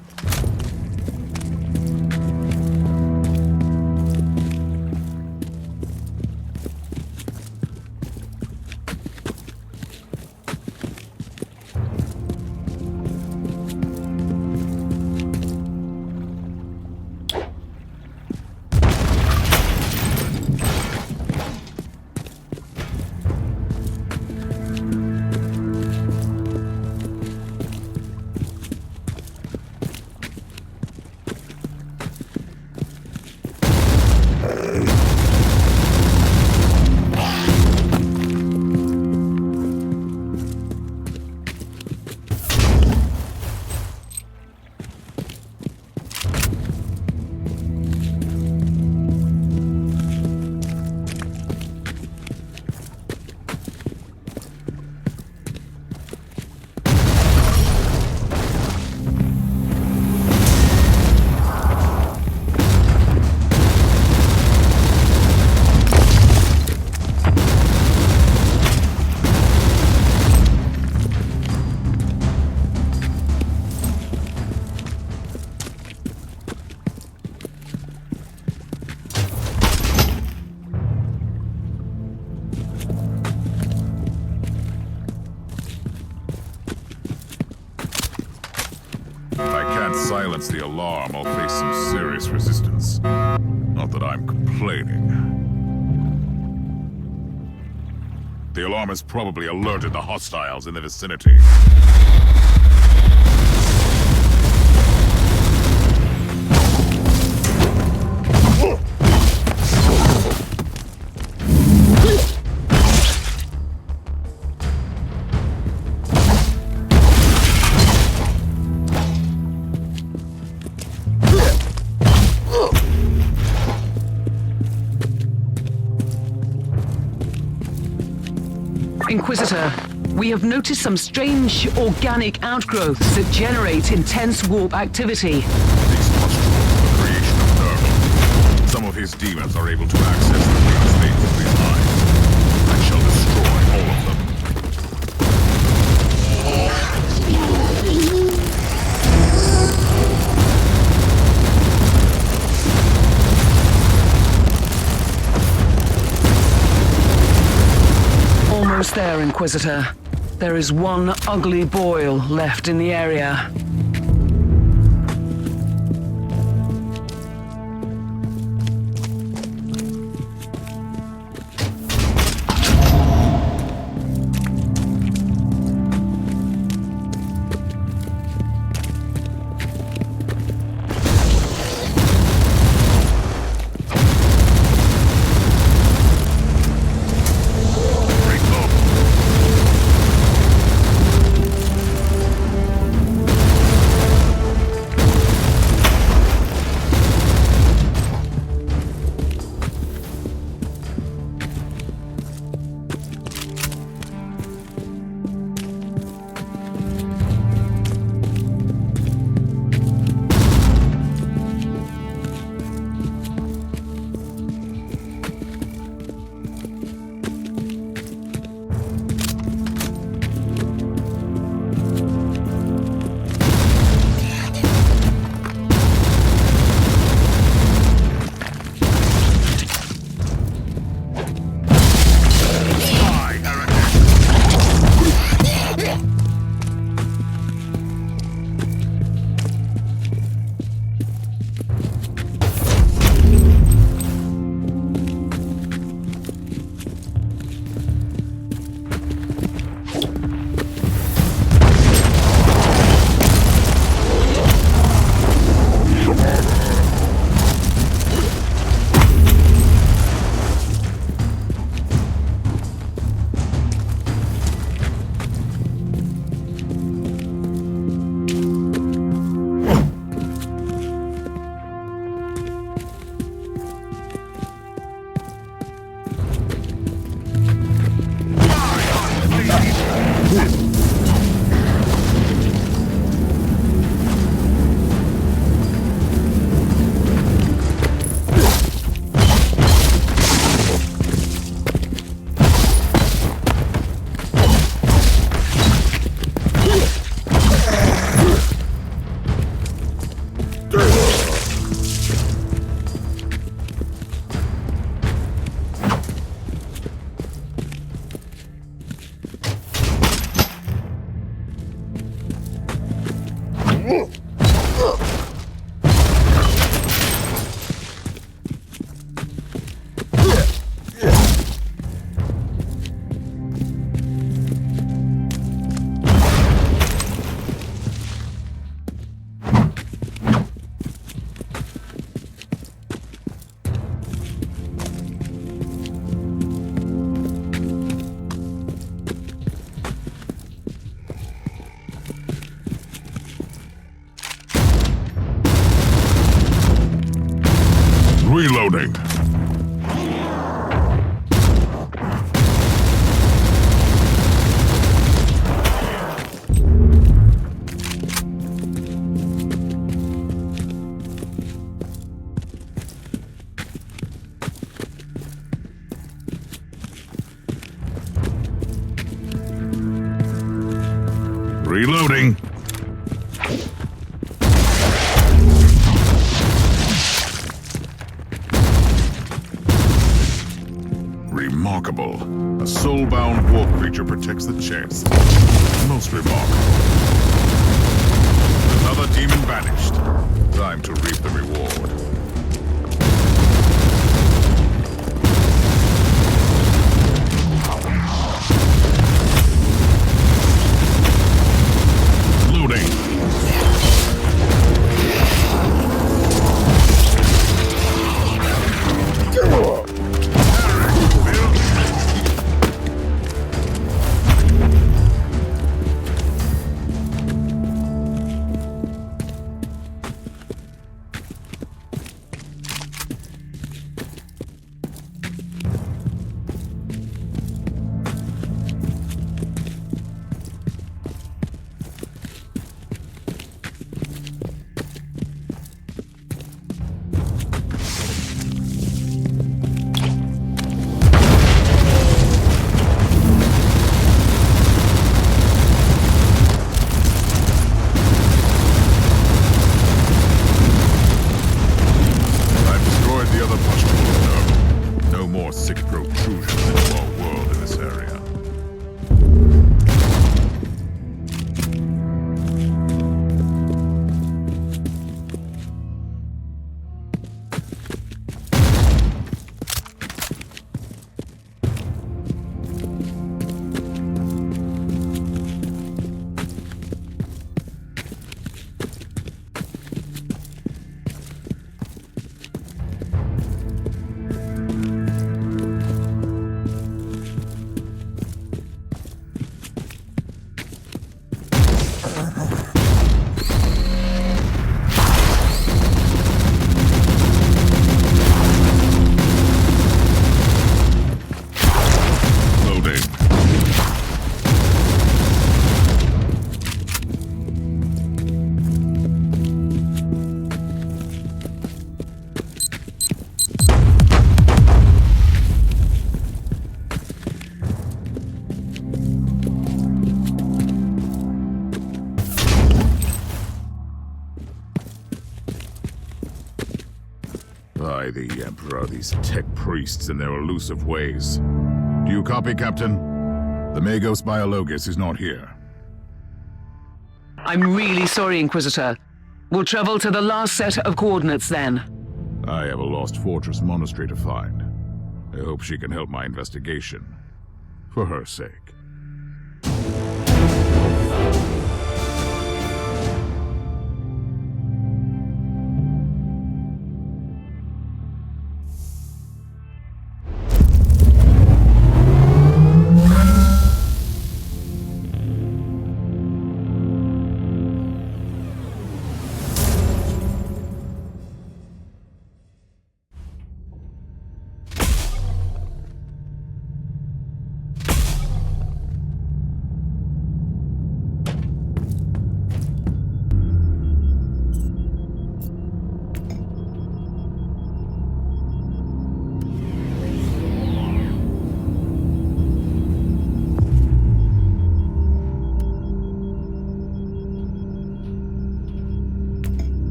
and silence the alarm, I'll face some serious resistance. Not that I'm complaining. The alarm has probably alerted the hostiles in the vicinity. Inquisitor, we have noticed some strange organic outgrowths that generate intense warp activity. These pustules are the creation of Nurgle. Some of his demons are able to access the things made through his eyes. I shall destroy all of them. Almost there, Inquisitor. There is one ugly boil left in the area. Reloading. Reloading. Remarkable. A soul-bound warp creature protects the chest. Most remarkable. Another demon vanished. Time to reap the reward. By the Emperor, these tech priests and their elusive ways. Do you copy, Captain? The Magos Biologis is not here. I'm really sorry, Inquisitor. We'll travel to the last set of coordinates then. I have a lost fortress monastery to find. I hope she can help my investigation. For her sake.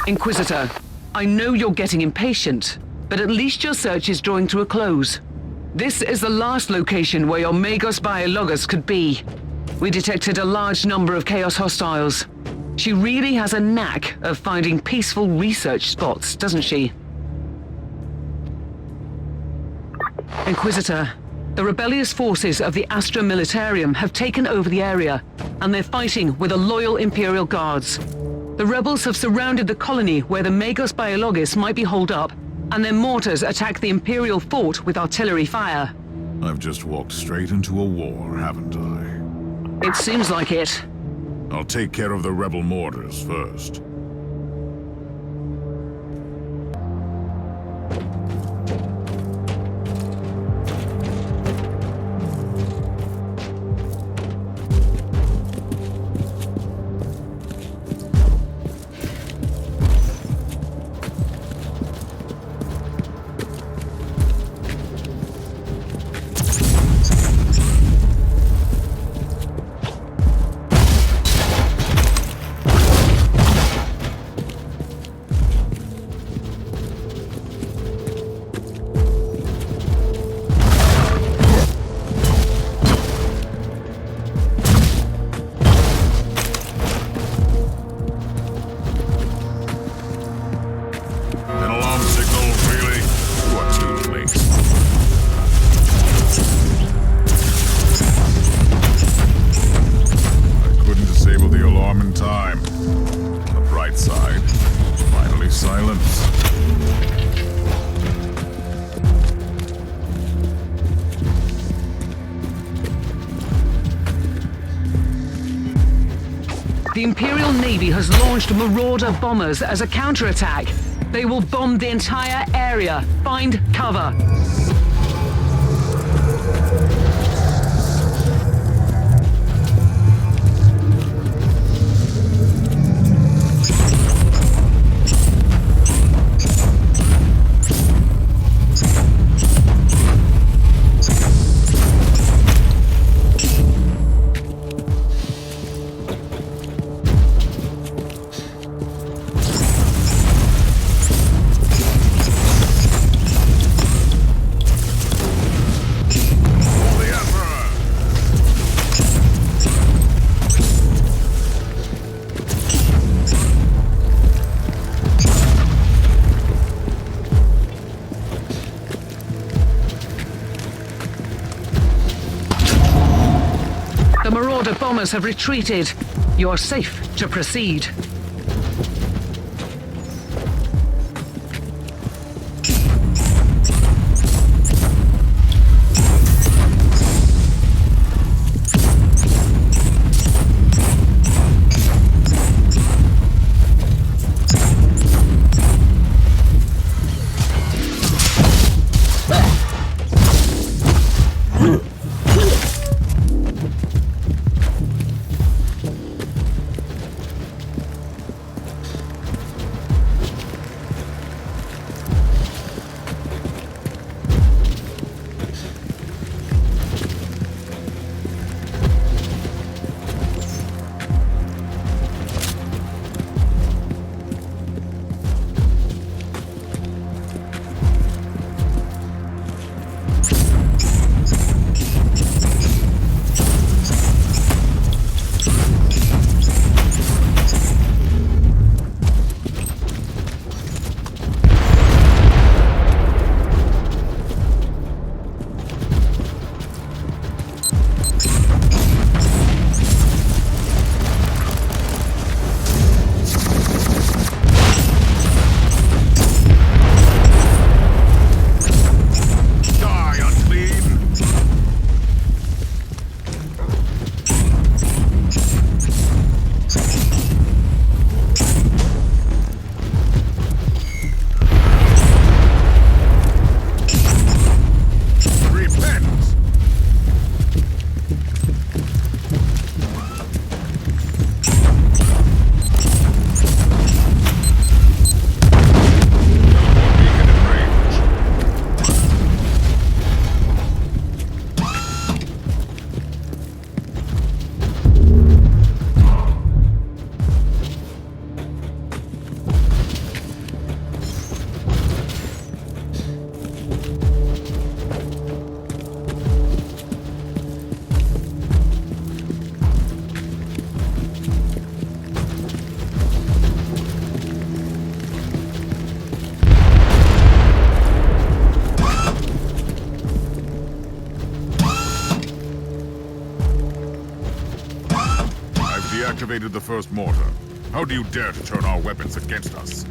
Inquisitor, I know you're getting impatient, but at least your search is drawing to a close. This is the last location where your Magos Biologis could be. We detected a large number of Chaos hostiles. She really has a knack of finding peaceful research spots, doesn't she? Inquisitor, the rebellious forces of the Astra Militarium have taken over the area, and they're fighting with the loyal Imperial Guards. The rebels have surrounded the colony where the Magos Biologis might be holed up, and their mortars attack the Imperial fort with artillery fire. I've just walked straight into a war, haven't I? It seems like it. I'll take care of the rebel mortars first. The Imperial Navy has launched Marauder bombers as a counterattack. They will bomb the entire area. Find cover. The Marauder bombers have retreated. You're safe to proceed. Deactivated the first mortar. How do you dare to turn our weapons against us?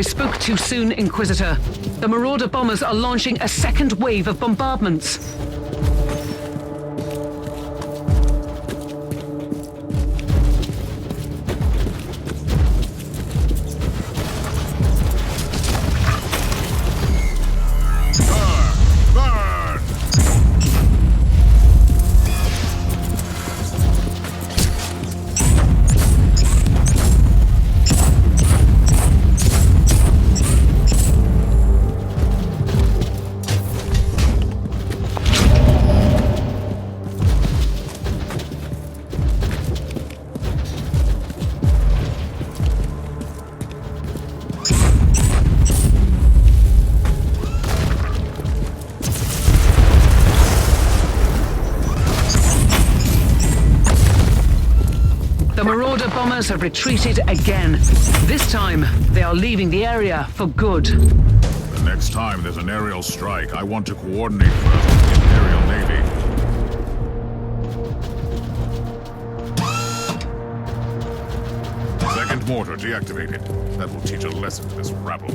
I spoke too soon, Inquisitor. The Marauder bombers are launching a second wave of bombardments. The Marauder bombers have retreated again. This time, they are leaving the area for good. The next time there's an aerial strike, I want to coordinate first with the Imperial Navy. Second mortar deactivated. That will teach a lesson to this rabble.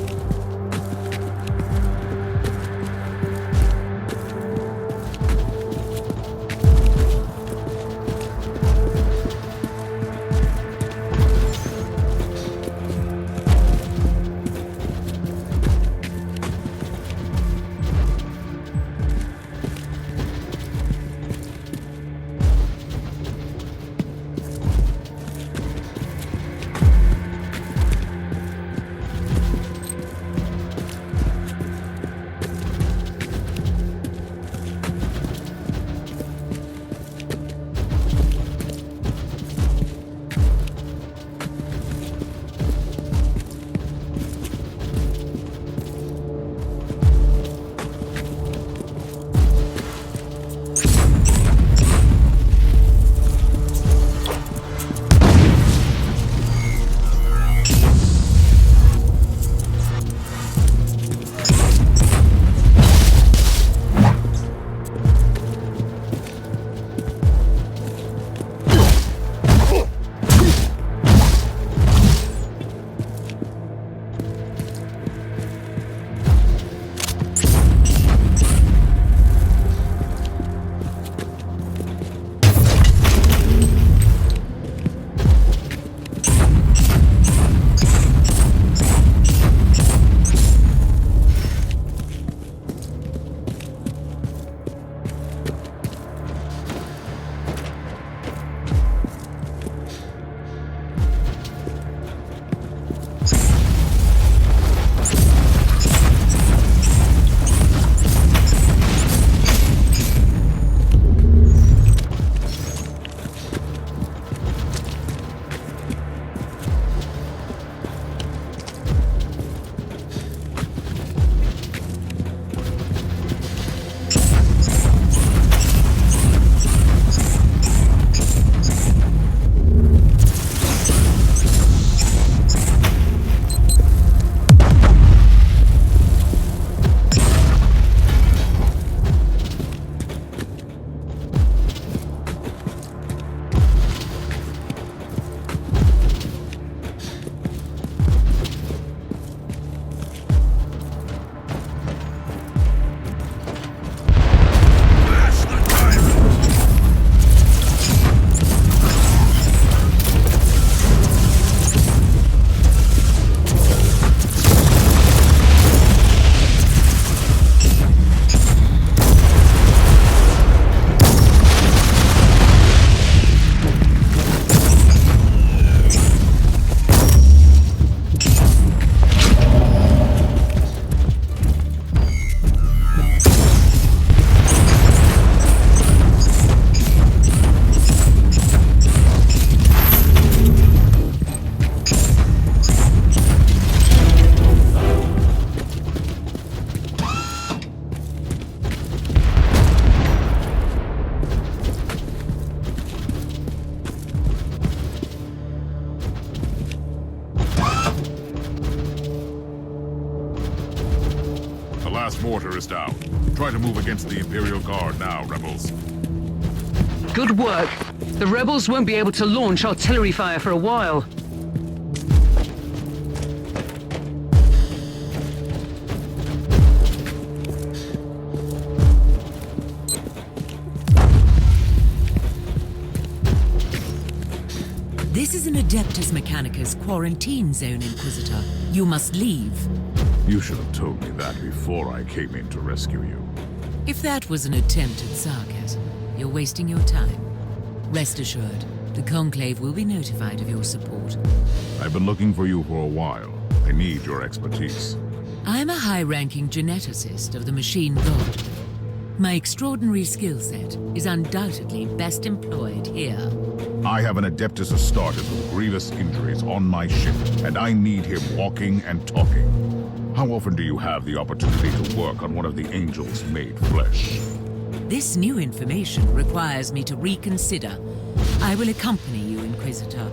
last mortar is down. Try to move against the Imperial Guard now, rebels. Good work. The rebels won't be able to launch artillery fire for a while. This is an Adeptus Mechanicus quarantine zone, Inquisitor. You must leave. You should have told me that before I came in to rescue you. If that was an attempt at sarcasm, you're wasting your time. Rest assured, the Conclave will be notified of your support. I've been looking for you for a while. I need your expertise. I'm a high-ranking geneticist of the Machine God. My extraordinary skill set is undoubtedly best employed here. I have an Adeptus Astartes with grievous injuries on my ship, and I need him walking and talking. How often do you have the opportunity to work on one of the angels made flesh? This new information requires me to reconsider. I will accompany you, Inquisitor.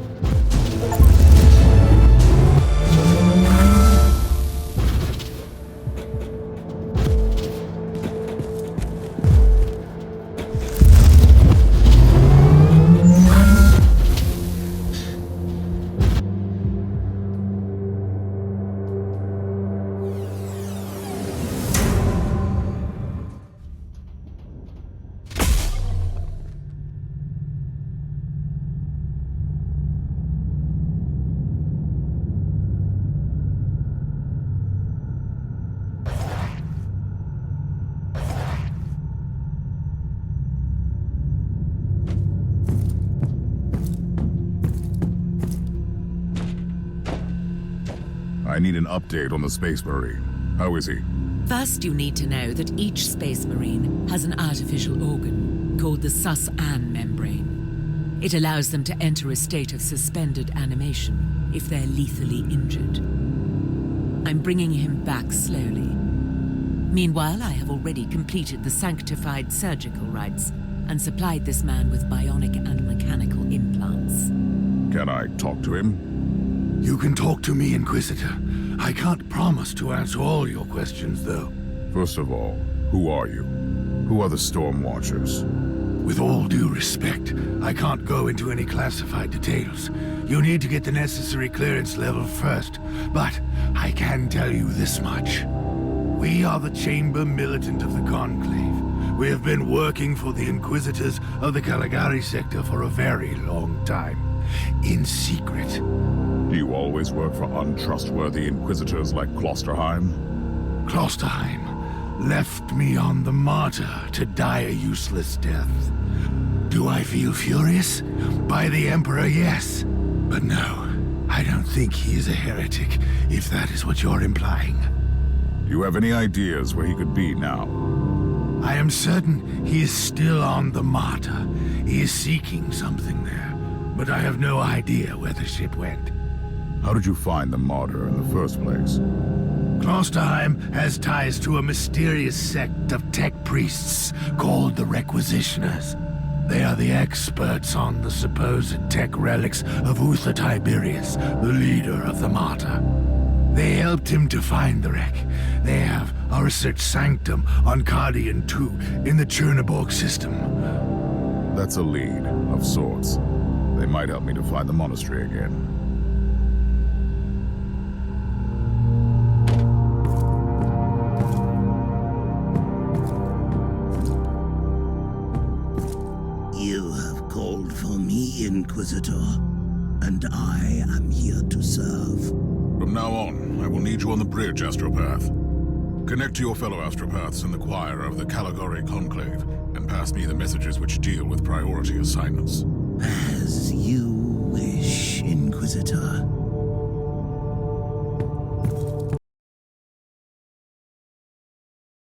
I need an update on the Space Marine. How is he? First, you need to know that each Space Marine has an artificial organ called the Sus-An membrane. It allows them to enter a state of suspended animation if they're lethally injured. I'm bringing him back slowly. Meanwhile, I have already completed the sanctified surgical rites and supplied this man with bionic and mechanical implants. Can I talk to him? You can talk to me, Inquisitor. I can't promise to answer all your questions, though. First of all, who are you? Who are the Storm Watchers? With all due respect, I can't go into any classified details. You need to get the necessary clearance level first, but I can tell you this much. We are the Chamber Militant of the Conclave. We have been working for the Inquisitors of the Caligari sector for a very long time. In secret. Do you always work for untrustworthy Inquisitors like Klosterheim? Klosterheim left me on the Martyr to die a useless death. Do I feel furious? By the Emperor, yes. But no, I don't think he is a heretic, if that is what you're implying. Do you have any ideas where he could be now? I am certain he is still on the Martyr. He is seeking something there, but I have no idea where the ship went. How did you find the Martyr in the first place? Klosterheim has ties to a mysterious sect of tech priests called the Requisitioners. They are the experts on the supposed tech relics of Uther Tiberius, the leader of the Martyr. They helped him to find the wreck. They have a research sanctum on Cardian 2 in the Chernobyl system. That's a lead, of sorts. They might help me to find the monastery again. Inquisitor, and I am here to serve. From now on, I will need you on the bridge, Astropath. Connect to your fellow Astropaths in the choir of the Caligari Conclave, and pass me the messages which deal with priority assignments. As you wish, Inquisitor.